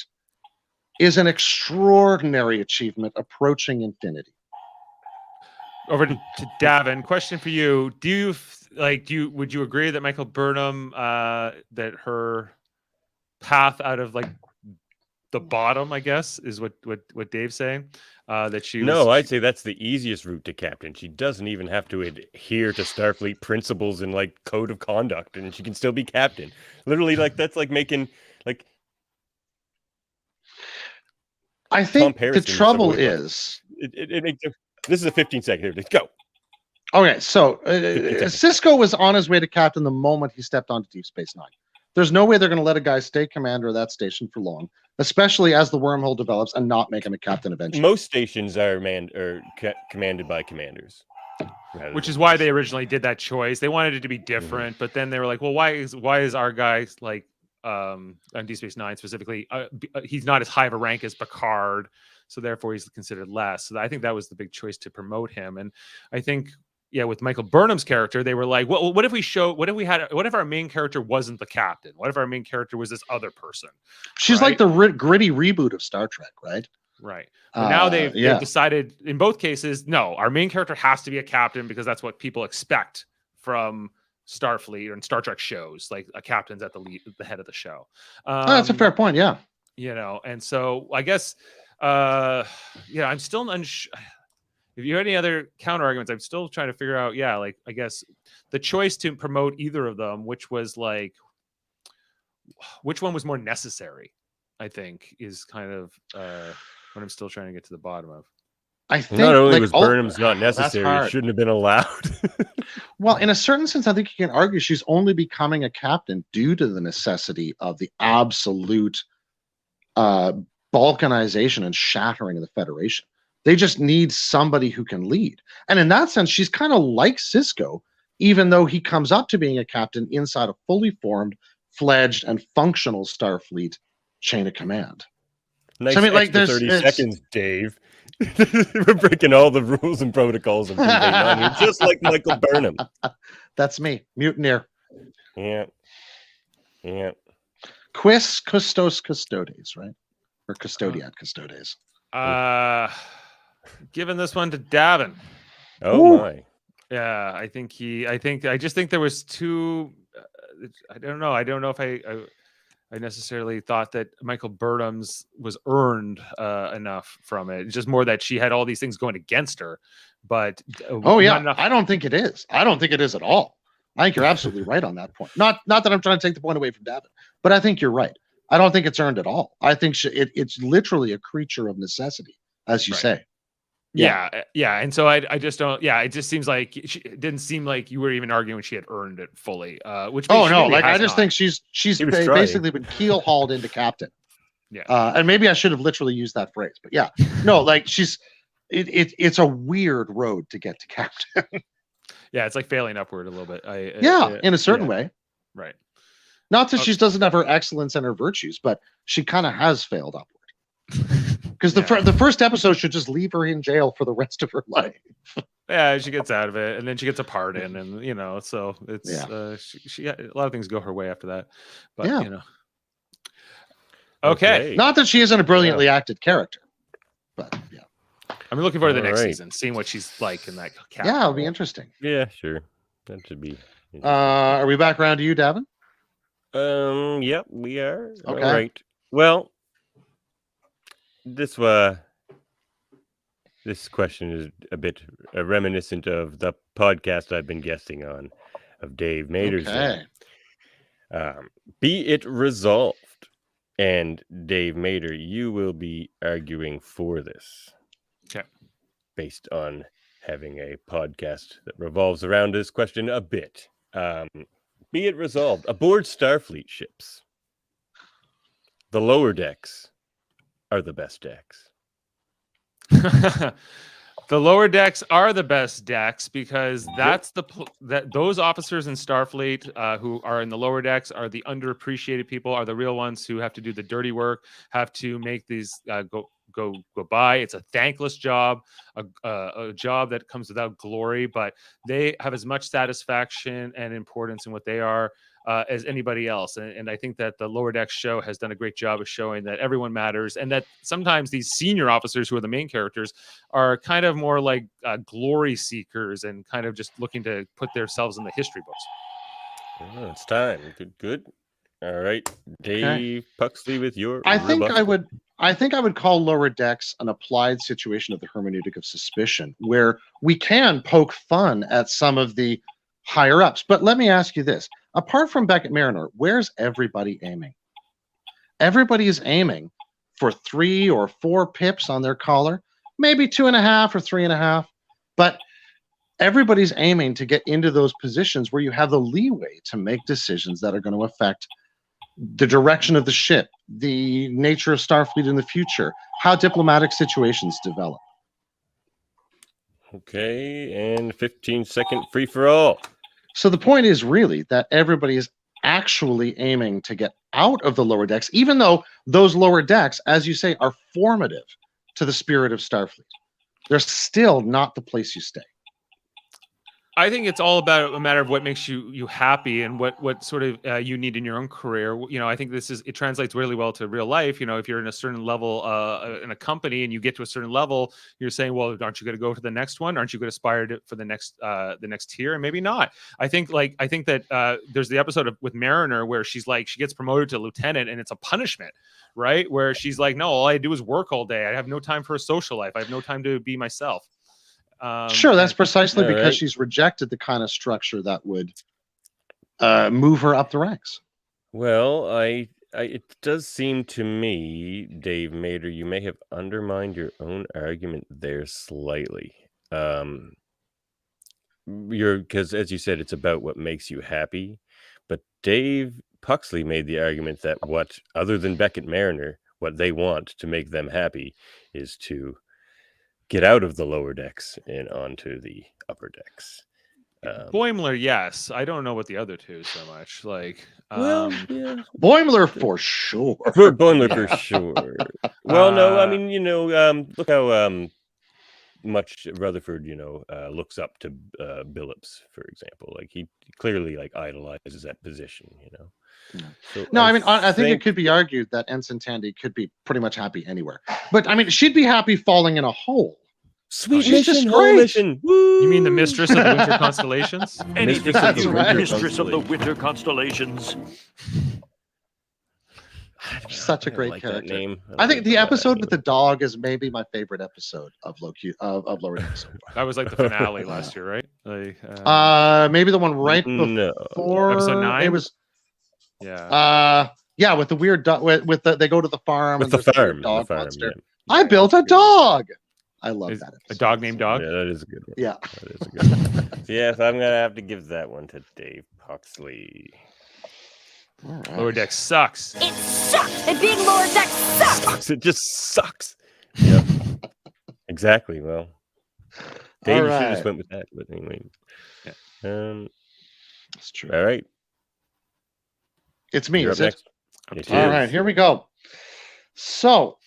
is an extraordinary achievement approaching infinity. Over to Davin. Question for you: would you agree that Michael Burnham, that her path out of like the bottom, I guess, is what Dave's saying, that she was? No, I'd say that's the easiest route to captain. She doesn't even have to adhere to Starfleet principles and like code of conduct, and she can still be captain. Literally, like that's like making like. I think the Harrison trouble Savoy, is it makes. This is a 15-second. Here, let's go. okay. So 15 seconds. Cisco was on his way to captain the moment he stepped onto Deep Space Nine. There's no way they're going to let a guy stay commander of that station for long, especially as the wormhole develops, and not make him a captain eventually. Most stations are commanded by commanders, Which is why they originally did that choice. They wanted it to be different, but then they were like, well, why is our guy like on Deep Space Nine specifically, he's not as high of a rank as Picard, so therefore he's considered less. So I think that was the big choice to promote him. And I think, yeah, with Michael Burnham's character, they were like, well, what if our main character wasn't the captain? What if our main character was this other person? She's like the gritty reboot of Star Trek, right? Right. But now they've decided in both cases, no, our main character has to be a captain because that's what people expect from Starfleet and Star Trek shows. Like a captain's at the head of the show. That's a fair point. Yeah. You know, and so I guess, I'm still unsure. If you have any other counter arguments, I'm still trying to figure out. Yeah, like I guess the choice to promote either of them, which one was more necessary, I think, is kind of what I'm still trying to get to the bottom of. I think not only was Burnham's not necessary, it shouldn't have been allowed. Well, in a certain sense, I think you can argue she's only becoming a captain due to the necessity of the absolute balkanization and shattering of the Federation. They just need somebody who can lead. And in that sense, she's kind of like Cisco, even though he comes up to being a captain inside a fully formed, fledged, and functional Starfleet chain of command. Nice. So, I mean, like, there's 30 seconds, Dave. We're breaking all the rules and protocols of D-Day, just like Michael Burnham. That's me, mutineer. Yeah. Quis custos custodes, right? Or custodiat custodes. Giving this one to Davin. Oh my. Yeah, I just think there was two. I don't know if I necessarily thought that Michael Burnham's was earned enough from it. It's just more that she had all these things going against her. But I don't think it is. I don't think it is at all. I think you're absolutely right on that point. Not that I'm trying to take the point away from Davin, but I think you're right. I don't think it's earned at all. I think it's literally a creature of necessity, as you say. Yeah. And so I just don't. Yeah, it just seems like it didn't seem like you were even arguing she had earned it fully. Which I just think she's basically been keel hauled into captain. Yeah, and maybe I should have literally used that phrase, but yeah, no, like it's a weird road to get to captain. Yeah, it's like failing upward a little bit. In a certain way, right? Not that she doesn't have her excellence and her virtues, but she kind of has failed upward. Because the first episode should just leave her in jail for the rest of her life. Yeah, she gets out of it, and then she gets a pardon, and so it's she a lot of things go her way after that. But okay. Not that she isn't a brilliantly acted character, but yeah. I'm looking forward to the next season, seeing what she's like in that. Yeah, it'll be interesting. Yeah, sure, that should be. Are we back around to you, Davin? Yep, we are. Okay. All right. Well, this question is a bit reminiscent of the podcast I've been guesting on of Dave Mader's. Okay. Be it resolved. And Dave Mader, you will be arguing for this. Okay. Based on having a podcast that revolves around this question a bit. Be it resolved. Aboard Starfleet ships, the lower decks are the best decks. The lower decks are the best decks because that's those officers in Starfleet who are in the lower decks are the underappreciated people, are the real ones who have to do the dirty work, have to make these go by. It's a thankless job, a job that comes without glory, but they have as much satisfaction and importance in what they are as anybody else. And I think that the Lower Decks show has done a great job of showing that everyone matters, and that sometimes these senior officers who are the main characters are kind of more like glory seekers and kind of just looking to put themselves in the history books. Oh, it's time. Good. All right, Dave Puxley with your. I think rebuttal. I would call Lower Decks an applied situation of the hermeneutic of suspicion, where we can poke fun at some of the higher ups. But let me ask you this: apart from Beckett Mariner, where's everybody aiming? Everybody is aiming for 3 or 4 pips on their collar, maybe 2.5 or 3.5, but everybody's aiming to get into those positions where you have the leeway to make decisions that are going to affect the direction of the ship, the nature of Starfleet in the future, how diplomatic situations develop. Okay, and 15-second free for all. So the point is really that everybody is actually aiming to get out of the lower decks, even though those lower decks, as you say, are formative to the spirit of Starfleet. They're still not the place you stay. I think it's all about a matter of what makes you happy and what sort of you need in your own career. You know, I think it translates really well to real life. You know, if you're in a certain level in a company and you get to a certain level, you're saying, well, aren't you going to go to the next one? Aren't you going to aspire for the next tier? And maybe not. I think that there's the episode with Mariner where she gets promoted to lieutenant and it's a punishment, right? Where she's like, no, all I do is work all day. I have no time for a social life. I have no time to be myself. Sure, that's precisely because right. she's rejected the kind of structure that would move her up the ranks. Well, it does seem to me, Dave Mader, you may have undermined your own argument there slightly. Because as you said, it's about what makes you happy. But Dave Puxley made the argument that what, other than Beckett Mariner, what they want to make them happy is to get out of the lower decks and onto the upper decks. Boimler, yes. I don't know what the other two so much. Like, yeah. Boimler for sure. For Boimler for sure. Well, no, I mean, look how much Rutherford, looks up to Billups, for example. Like he clearly idolizes that position, So No, I mean, I think it could be argued that Ensign Tandy could be pretty much happy anywhere. But I mean, she'd be happy falling in a hole. Sweet She's mission, just whole great. mission. Woo! you mean the mistress of the winter constellations? Anything Mistress of to the do, right. mistress of the winter constellations. Such a I great like that character. name. I think the episode with the dog is maybe my favorite episode of Lower Decks. That was like the finale last year, right? Like, Maybe the one right No. before Episode 9? It was yeah. yeah, with the weird dog. They go to the farm With and the there's weird farm. dog The farm, monster. yeah. I built a dog. I love Is that. a Episode. dog named Dog. Yeah, that is a good one. Yeah. That is a good one. So yes, I'm gonna have to give that one to Dave Puxley. All right. Lower Deck sucks. It sucks. And being Lower Deck sucks. It just sucks. Yep. Exactly. Well, Dave, All you should have right. just went with that. But anyway. That's true. All right. It's me, You're is up it? next. It All is. right, here we go. So,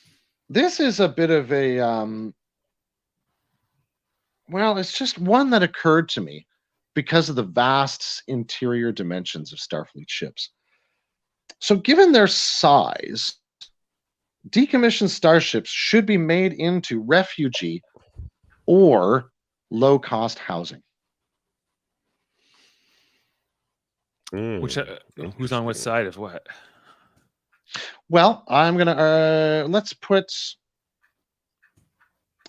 this is a bit of a well, it's just one that occurred to me because of the vast interior dimensions of Starfleet ships. So, given their size, decommissioned starships should be made into refugee or low-cost housing. Which who's on what side of what? Well, I'm gonna let's put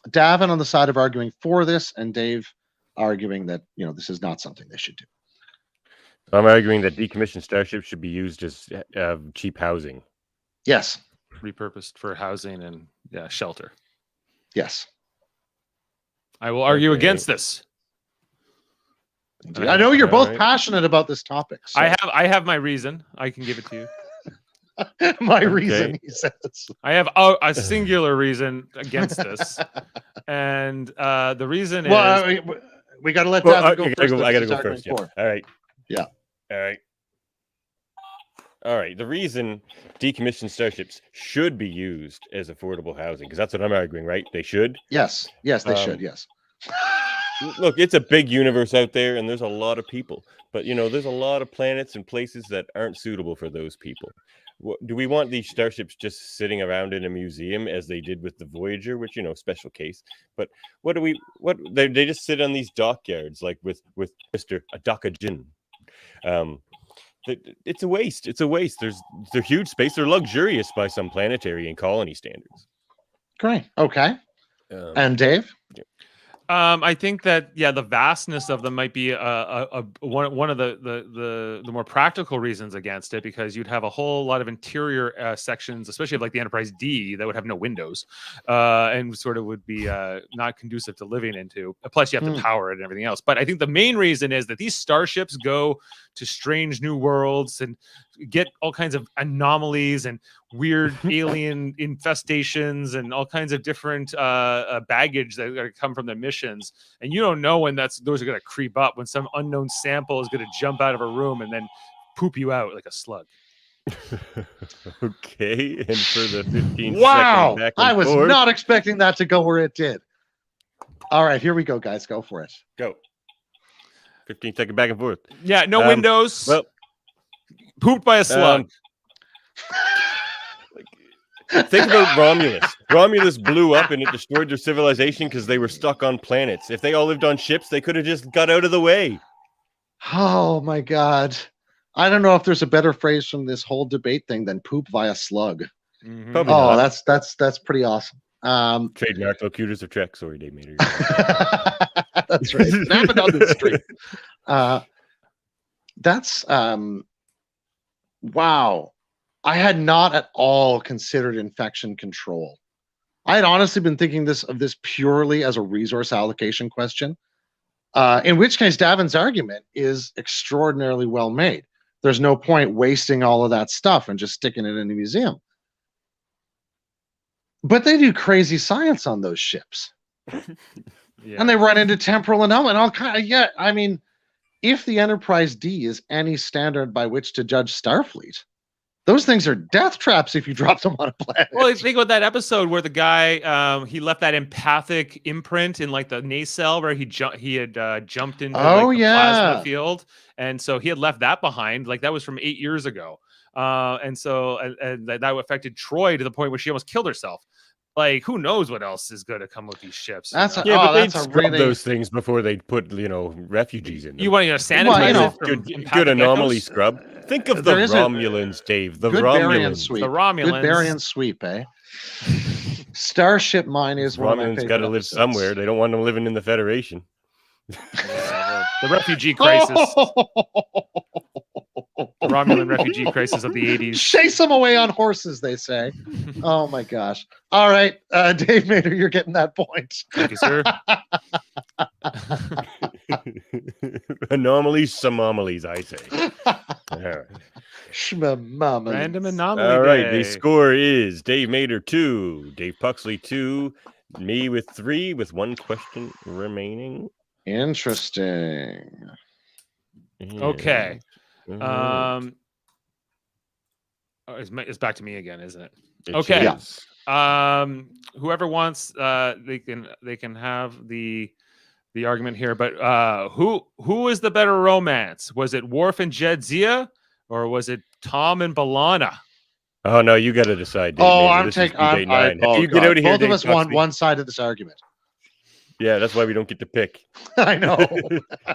Davin on the side of arguing for this, and Dave arguing that this is not something they should do. I'm arguing that decommissioned starships should be used as cheap housing. Yes, Repurposed for housing and shelter. yes. I will argue Okay. against this. I know you're both Alright. passionate about this topic. So. I have my reason. I can give it to you. my Okay. reason, he says. I have a singular reason against this, and the reason is Well, we got to let Well, Davin go I first. gotta if go he's first. Yeah. arguing for. All right. Yeah. All right. All right. The reason decommissioned starships should be used as affordable housing, because that's what I'm arguing, right? They should. Yes, they Um, should. Yes. Look, it's a big universe out there, and there's a lot of people. But there's a lot of planets and places that aren't suitable for those people. Do we want these starships just sitting around in a museum as they did with the Voyager, which special case? But what they just sit on these dockyards like with Mr. Adaka-Jin. It's a waste. It's a waste. They're huge space. They're luxurious by some planetary and colony standards. Great. Okay. And Dave? I think that the vastness of them might be one of the more practical reasons against it, because you'd have a whole lot of interior sections, especially of like the Enterprise D, that would have no windows, and sort of would be not conducive to living into. Plus, you have to power it and everything else. But I think the main reason is that these starships go to strange new worlds and get all kinds of anomalies and weird alien infestations and all kinds of different baggage that come from the missions, and you don't know when those are going to creep up, when some unknown sample is going to jump out of a room and then poop you out like a slug. Okay, and for the 15 wow, second back and I was forth, not expecting that to go where it did. All right, here we go, guys. Go for it. Go. 15-second back and forth. Yeah, no windows. Well, pooped by a slug. Think about Romulus. Romulus blew up and it destroyed their civilization because they were stuck on planets. If they all lived on ships, they could have just got out of the way. Oh my God. I don't know if there's a better phrase from this whole debate thing than poop via slug. Mm-hmm. Oh, that's pretty awesome. Trademark Locutors of Trek. Sorry, Dave Mater. That's right. Snap it on the street. That's wow. I had not at all considered infection control. I had honestly been thinking of this purely as a resource allocation question. In which case, Davin's argument is extraordinarily well made. There's no point wasting all of that stuff and just sticking it in a museum. But they do crazy science on those ships. Yeah. And they run into temporal anomaly and all kind of, yeah. I mean, if the Enterprise D is any standard by which to judge Starfleet, those things are death traps if you drop them on a planet. Well, think about that episode where the guy he left that empathic imprint in like the nacelle where he had jumped into the plasma field, and so he had left that behind. Like that was from 8 years ago, and that affected Troy to the point where she almost killed herself. Like, who knows what else is going to come with these ships? That's but they'd scrub those things before they put refugees in them. You want to sanitize it? Good anomaly scrub. Think of the Romulans, Dave. The Romulans. The Romulans. Good Barian sweep, eh? Starship Mine is one of my favorite got to live somewhere. They don't want them living in the Federation. The refugee crisis. The Romulan refugee crisis of the 80s. Chase them away on horses, they say. Oh my gosh. All right, Dave Mater, you're getting that point. Thank you, sir. Anomalies, somomalies, I say. All right. Random anomaly. All right, the score is Dave Mater 2, Dave Puxley 2, me with 3, with 1 question remaining. Interesting. Okay. It's back to me again, isn't it? Okay. Yeah. Whoever wants, they can have the argument here. But who is the better romance? Was it Worf and Jadzia, or was it Tom and B'Elanna? Oh no, you got to decide. Dave I'm Mater. taking. You get out of here. Both Dave of us Puxley. want one side of this argument. Yeah, that's why we don't get to pick. I know.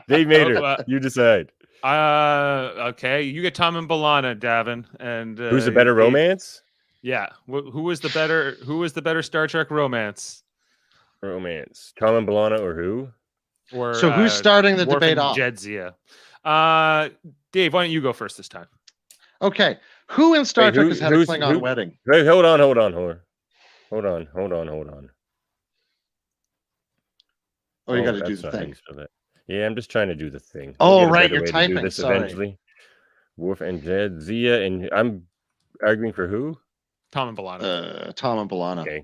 Dave Mater, you decide. Okay, you get Tom and B'Elanna, Davin, and who's the better romance? Yeah, who was the better? Who was the better Star Trek romance? Romance, Tom and B'Elanna, or who? Or so who's starting the Worf debate and off? Jadzia. Dave, why don't you go first this time? Okay, who in Star Trek has had a Klingon wedding? Hey, hold on. Hold on. Oh, you got to do the thing. Yeah, I'm just trying to do the thing. Oh, right, you're typing. This Sorry. eventually. Worf and Jadzia, and I'm arguing for who? Tom and B'Elanna. Tom and B'Elanna. Okay.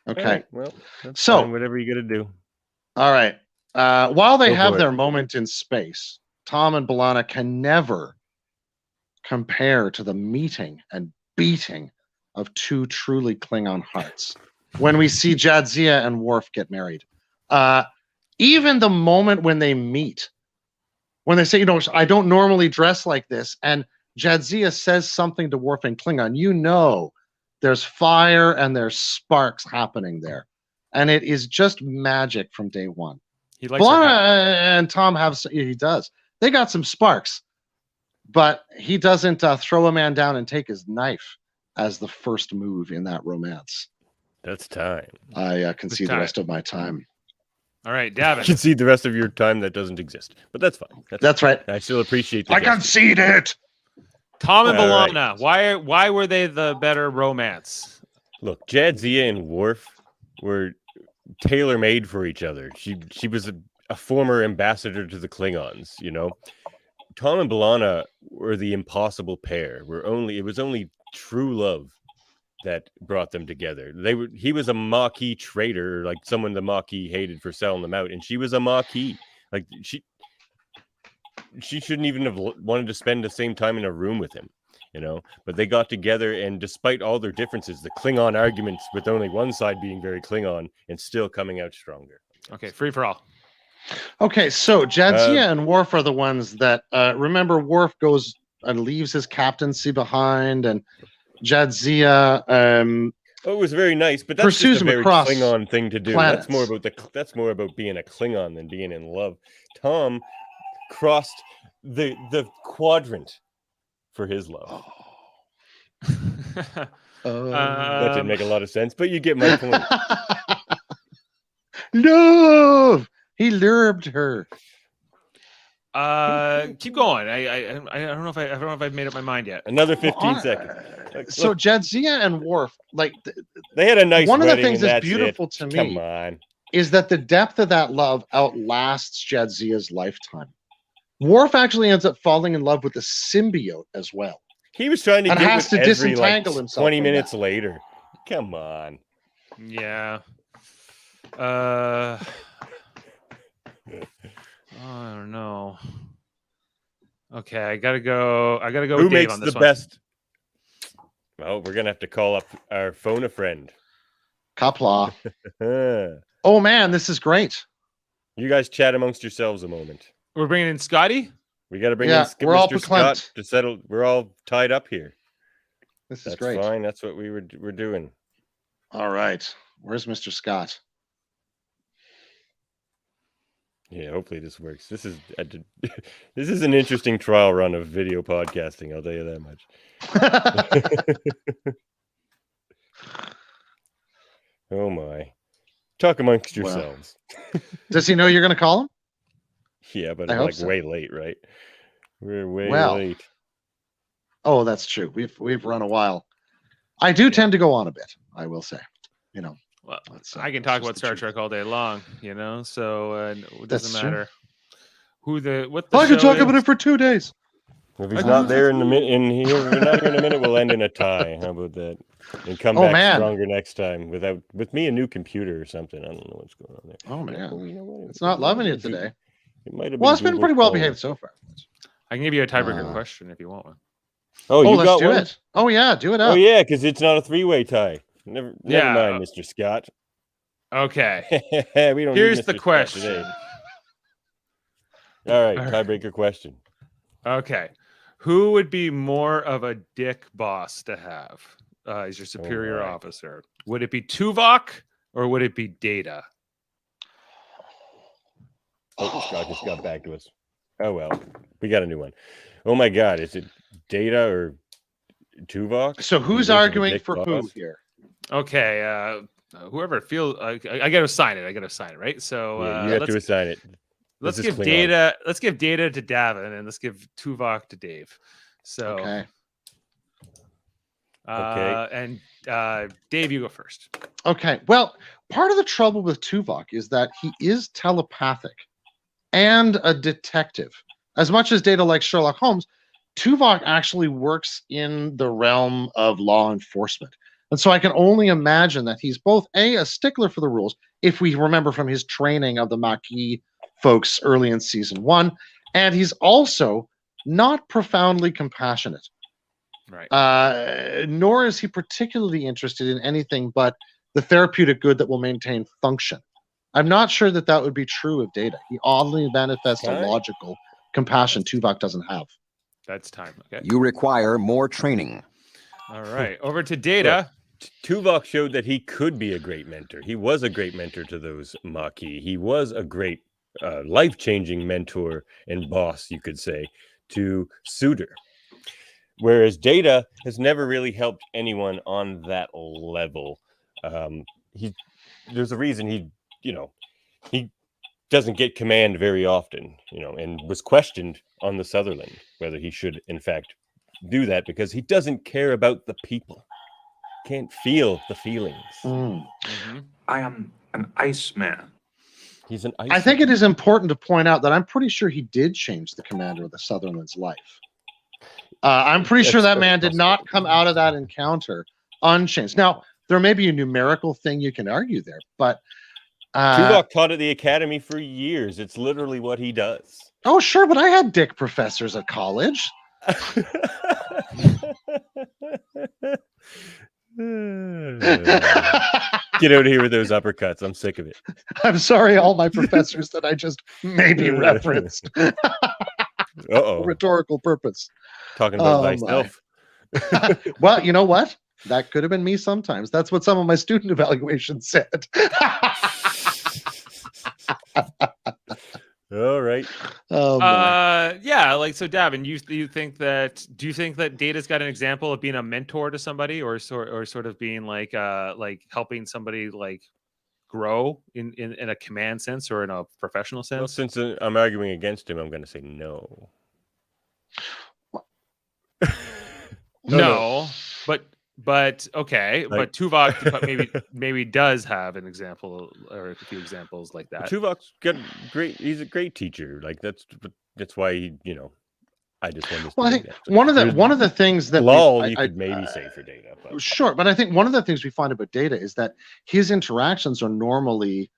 Okay. Well, so fine, whatever you got to do. All right. While they have their moment in space, Tom and B'Elanna can never compare to the meeting and beating of two truly Klingon hearts when we see Jadzia and Worf get married. Even the moment when they meet, when they say, you know, I don't normally dress like this, and Jadzia says something to Worf in Klingon, you know there's fire and there's sparks happening there. And it is just magic from day one. He likes her B'Elanna hat. and Tom have, he does. They got some sparks, but he doesn't throw a man down and take his knife as the first move in that romance. That's time. I concede the time. rest of my time. All right, I Davin. concede the rest of your time that doesn't exist, but that's fine. That's right. I still appreciate the I gesture. concede it. Tom and All right. B'Elanna. Why were they the better romance? Look, Jadzia and Worf were tailor-made for each other. She was a former ambassador to the Klingons, you know. Tom and B'Elanna were the impossible pair. It was only true love that brought them together. He was a Maquis traitor, like someone the Maquis hated for selling them out, and she was a Maquis. Like she shouldn't even have wanted to spend the same time in a room with him, you know. But they got together, and despite all their differences, the Klingon arguments with only one side being very Klingon and still coming out stronger. Okay, free for all. Okay, so Jadzia and Worf are the ones that remember Worf goes and leaves his captaincy behind, and Jadzia Oh, it was very nice, but that's pursues just a him very across Klingon thing to do. planets. That's more about being a Klingon than being in love. Tom crossed the quadrant for his love. That didn't make a lot of sense, but you get my point. Love. He lured her. Keep going. I don't know if I've made up my mind yet. Another 15 seconds. So Look, Jadzia and Worf, like they had a nice one of the wedding, things and that's that's beautiful it. to me Come on. is that the depth of that love outlasts Jadzia's lifetime. Worf actually ends up falling in love with the symbiote as well. He was trying to And get has with to every, disentangle like, himself 20 from minutes that. later. Come on. Yeah. I don't know. Okay, I gotta go Who with Dave makes on this the one. best? Well, we're gonna have to call up our phone a friend. Kapla. You Oh man, this is great. guys chat amongst yourselves a moment. We're bringing in Scotty. We got to bring Yeah, in we're all Mr. Scott verklempt. to settle. We're all tied up here. This is That's great. fine. That's what we're doing. All right. Where's Mr. Scott? Yeah, hopefully this works. This is this is an interesting trial run of video podcasting. I'll tell you that much. Oh my! Talk amongst Well, yourselves. Does he know you're going to call him? Yeah, but I I'm hope like so. way late, right? We're way Well, late. Oh, that's true. We've run a while. I do tend to go on a bit, I will say. You know, Well, that's, I can that's talk just about the Star truth. Trek all day long, you know. So it That's doesn't true. matter what the I could show talk is. about it for 2 days. If he's not there in we're not here in a minute, we'll end in a tie. How about that? And come Oh, back man. stronger next time with me a new computer or something. I don't know what's going on there. Oh man, Oh, you know what? it's not loving you today. It might have Well, it's been Google pretty well Chrome. behaved so far. I can give you a tiebreaker Uh, question if you want one. Oh, you let's got do one? it. Oh yeah, do it Oh up. yeah, because it's not a three-way tie. Never Yeah. mind, Mr. Scott. Okay. We don't Here's need the Mr. Scott question. today. All right, All right. tiebreaker question. Okay. Who would be more of a dick boss to have as your superior my. officer? Would it be Tuvok or would it be Data? Oh, Scott just got back to us. Oh well, we got a new one. Oh my God, is it Data or Tuvok? So who's Who's arguing Dick for who Boss? here? Okay. Whoever feels I got to assign it. I got to assign it, right? So Yeah, you have to assign it. let's This is give Klingon. Data. Let's give Data to Davin, and let's give Tuvok to Dave. So Okay. and Dave, you go first. Okay. Well, part of the trouble with Tuvok is that he is telepathic and a detective. As much as Data likes Sherlock Holmes, Tuvok actually works in the realm of law enforcement. And so I can only imagine that he's both a stickler for the rules, if we remember from his training of the Maquis folks early in season 1, and he's also not profoundly compassionate. Right. Nor is he particularly interested in anything but the therapeutic good that will maintain function. I'm not sure that would be true of Data. He oddly manifests a Okay. logical compassion Tuvok doesn't have. That's time. Okay. You require more training. All right. Over to Data. Tuvok showed that he could be a great mentor. He was a great mentor to those Maquis. He was a great life-changing mentor and boss, you could say, to Suter. Whereas Data has never really helped anyone on that level. There's a reason he doesn't get command very often, and was questioned on the Sutherland whether he should in fact do that because he doesn't care about the people. Can't feel the feelings. I am an Iceman. He's an ice. I think it is important to point out that I'm pretty sure he did change the commander of the Sutherland's life. I'm pretty sure that man did not come out of that encounter unchanged. Now, there may be a numerical thing you can argue there, but Tuvok taught at the academy for years. It's literally what he does. Oh, sure, but I had dick professors at college. Get out of here with those uppercuts. I'm sick of it. I'm sorry, all my professors that I just maybe referenced. Uh-oh. Rhetorical purpose. Talking about myself. Well, you know what? That could have been me sometimes. That's what some of my student evaluations said. All right. Yeah, like so Davin, do you think that Data's got an example of being a mentor to somebody or sort of being like helping somebody like grow in a command sense or in a professional sense? Well, since I'm arguing against him, I'm going to say no. No. But okay, but Tuvok maybe does have an example or a few examples like that. Tuvok's great. He's a great teacher. Like that's why he, I just wanted to. Well, I think one of the things that you could maybe say for Data. But. Sure, but I think one of the things we find about Data is that his interactions are normally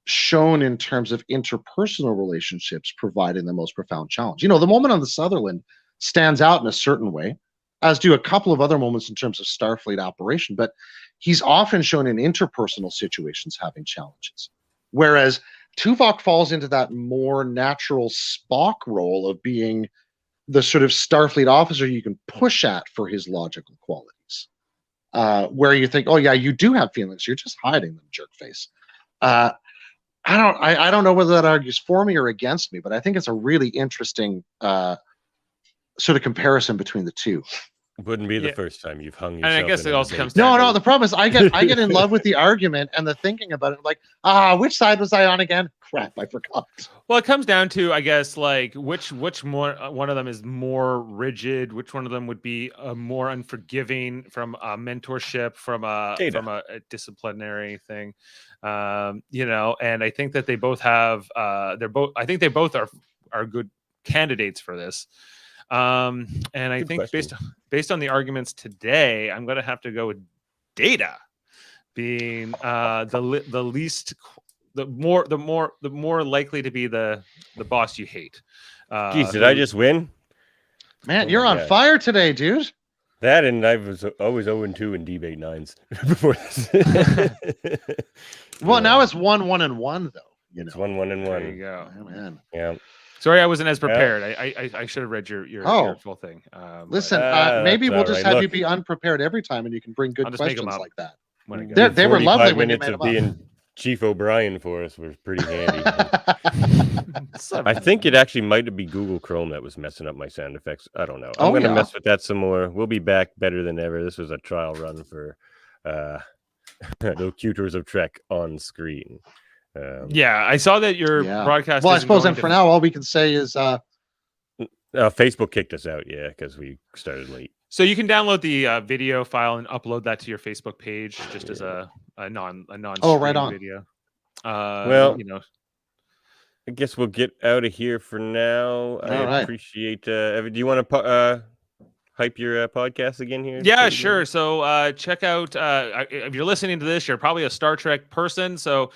shown in terms of interpersonal relationships, providing the most profound challenge. The moment on the Sutherland stands out in a certain way, as do a couple of other moments in terms of Starfleet operation, but he's often shown in interpersonal situations having challenges. Whereas Tuvok falls into that more natural Spock role of being the sort of Starfleet officer you can push at for his logical qualities. Where you think, oh yeah, you do have feelings, you're just hiding them, jerkface. I don't know whether that argues for me or against me, but I think it's a really interesting sort of comparison between the two. Wouldn't be the first time you've hung yourself. And I guess it also comes No, the problem is I get in love with the argument and the thinking about it. Like, which side was I on again? Crap, I forgot. Well, it comes down to, I guess, like which more one of them is more rigid, which one of them would be more unforgiving from a mentorship, from a disciplinary thing, And I think that they both have. I think they both are good candidates for this. And I think based on the arguments today, I'm going to have to go with Data being the more likely to be the boss you hate. Geez, did I just win? Man, you're on fire today, dude. That and I was always 0-2 in debate nines before this. Well, now it's 1-1-1 though. It's 1-1-1. There you go. Oh, man. Yeah. Sorry, I wasn't as prepared. I should have read your full thing. Listen, maybe we'll just have you be unprepared every time, and you can bring good questions like that. They were lovely when you made them being Chief O'Brien for us was pretty handy. I think it actually might be Google Chrome that was messing up my sound effects. I don't know. I'm going to mess with that some more. We'll be back better than ever. This was a trial run for Locutors of Trek on screen. I saw that your broadcast. Well, I suppose then for now, all we can say is Facebook kicked us out. Yeah, because we started late. So you can download the video file and upload that to your Facebook page, just as a non. Oh, right on. Video. Well, I guess we'll get out of here for now. I appreciate. Do you want to hype your podcast again here? Yeah, Cody? sure. So check out, if you're listening to this, you're probably a Star Trek person. So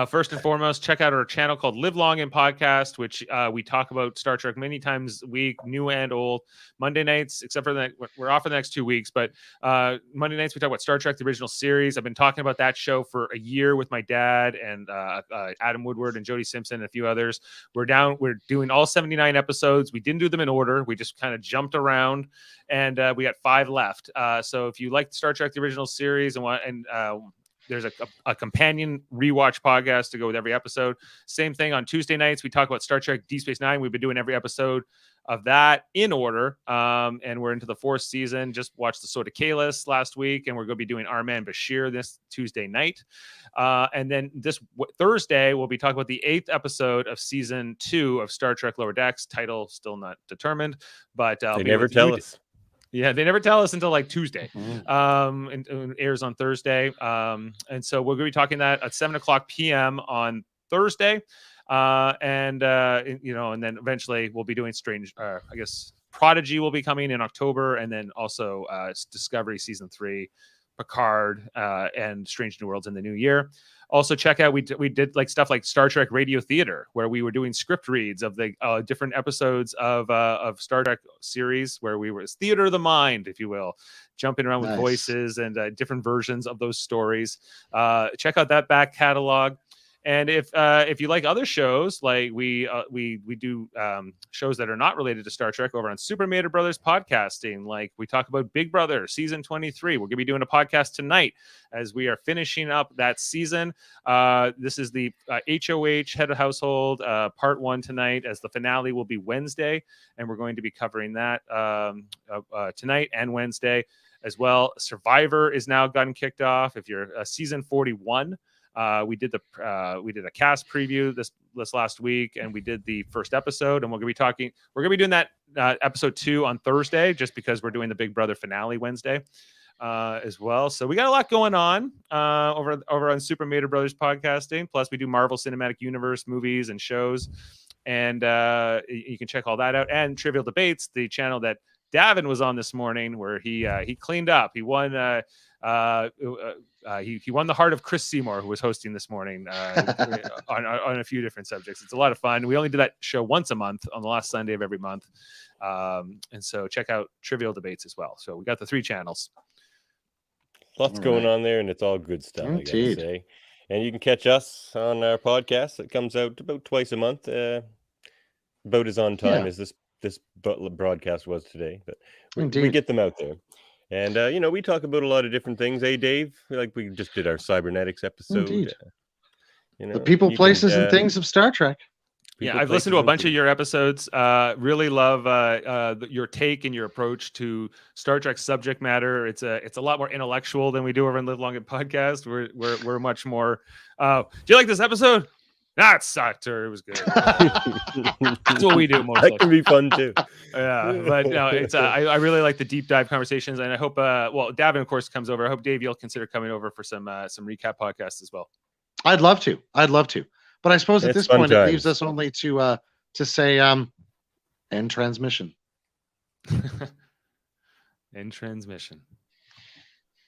first and foremost, check out our channel called Live Long and Podcast, which we talk about Star Trek many times a week, new and old. Monday nights, except for that, we're off for the next 2 weeks. But Monday nights, we talk about Star Trek, the original series. I've been talking about that show for a year with my dad and Adam Woodward and Jody Simpson and a few others. We're doing all 79 episodes. We didn't do them in order. We just kind of jumped around. And we got 5 left. So if you like Star Trek: The Original Series and there's a companion rewatch podcast to go with every episode. Same thing on Tuesday nights. We talk about Star Trek: Deep Space Nine. We've been doing every episode of that in order. And we're into the 4th season. Just watched the Soda Kalis last week, and we're going to be doing Our Man Bashir this Tuesday night. And then this Thursday, we'll be talking about the 8th episode of season 2 of Star Trek Lower Decks. Title still not determined, but They never tell us. Yeah, they never tell us until like Tuesday. And it airs on Thursday. And so we're going to be talking that at 7:00 p.m. on Thursday. And then eventually we'll be doing Prodigy will be coming in October, and then also Discovery Season 3, Picard, and Strange New Worlds in the new year. Also check out, we did like stuff like Star Trek Radio Theater, where we were doing script reads of the different episodes of Star Trek series, where we were theater of the mind, if you will, jumping around with voices and different versions of those stories. Check out that back catalog. And if you like other shows, like we do shows that are not related to Star Trek over on Super Mater Brothers Podcasting, like we talk about Big Brother season 23. We're going to be doing a podcast tonight as we are finishing up that season. This is the HOH Head of Household part 1 tonight, as the finale will be Wednesday, and we're going to be covering that tonight and Wednesday as well. Survivor is now gotten kicked off. If you're season 41. We did a cast preview this last week, and we did the first episode, and we're going to be doing that episode 2 on Thursday, just because we're doing the Big Brother finale Wednesday as well. So we got a lot going on over on Super Mater Brothers Podcasting. Plus we do Marvel Cinematic Universe movies and shows, and you can check all that out. And Trivial Debates, the channel that Davin was on this morning, where he cleaned up. He won he won the heart of Chris Seymour, who was hosting this morning on a few different subjects. It's a lot of fun. We only do that show once a month on the last Sunday of every month. And so check out Trivial Debates as well. So we got the 3 channels. Lots going on there, and it's all good stuff, I gotta say. And you can catch us on our podcast that comes out about twice a month, about as on time as this broadcast was today. But we get them out there. And, we talk about a lot of different things, Dave? Like we just did our cybernetics episode. The people, places, and things of Star Trek. Yeah, I've listened to a bunch of your episodes. Really love your take and your approach to Star Trek subject matter. It's a lot more intellectual than we do over in Live Long and Podcast. We're much more. Do you like this episode? Nah, it sucked, or it was good. That's what we do mostly. That can be fun too. Yeah, but no, it's I really like the deep dive conversations, and I hope Davin, of course, comes over. I hope Dave, you'll consider coming over for some recap podcasts as well. I'd love to, but I suppose at this point it leaves us only to say end transmission. End transmission.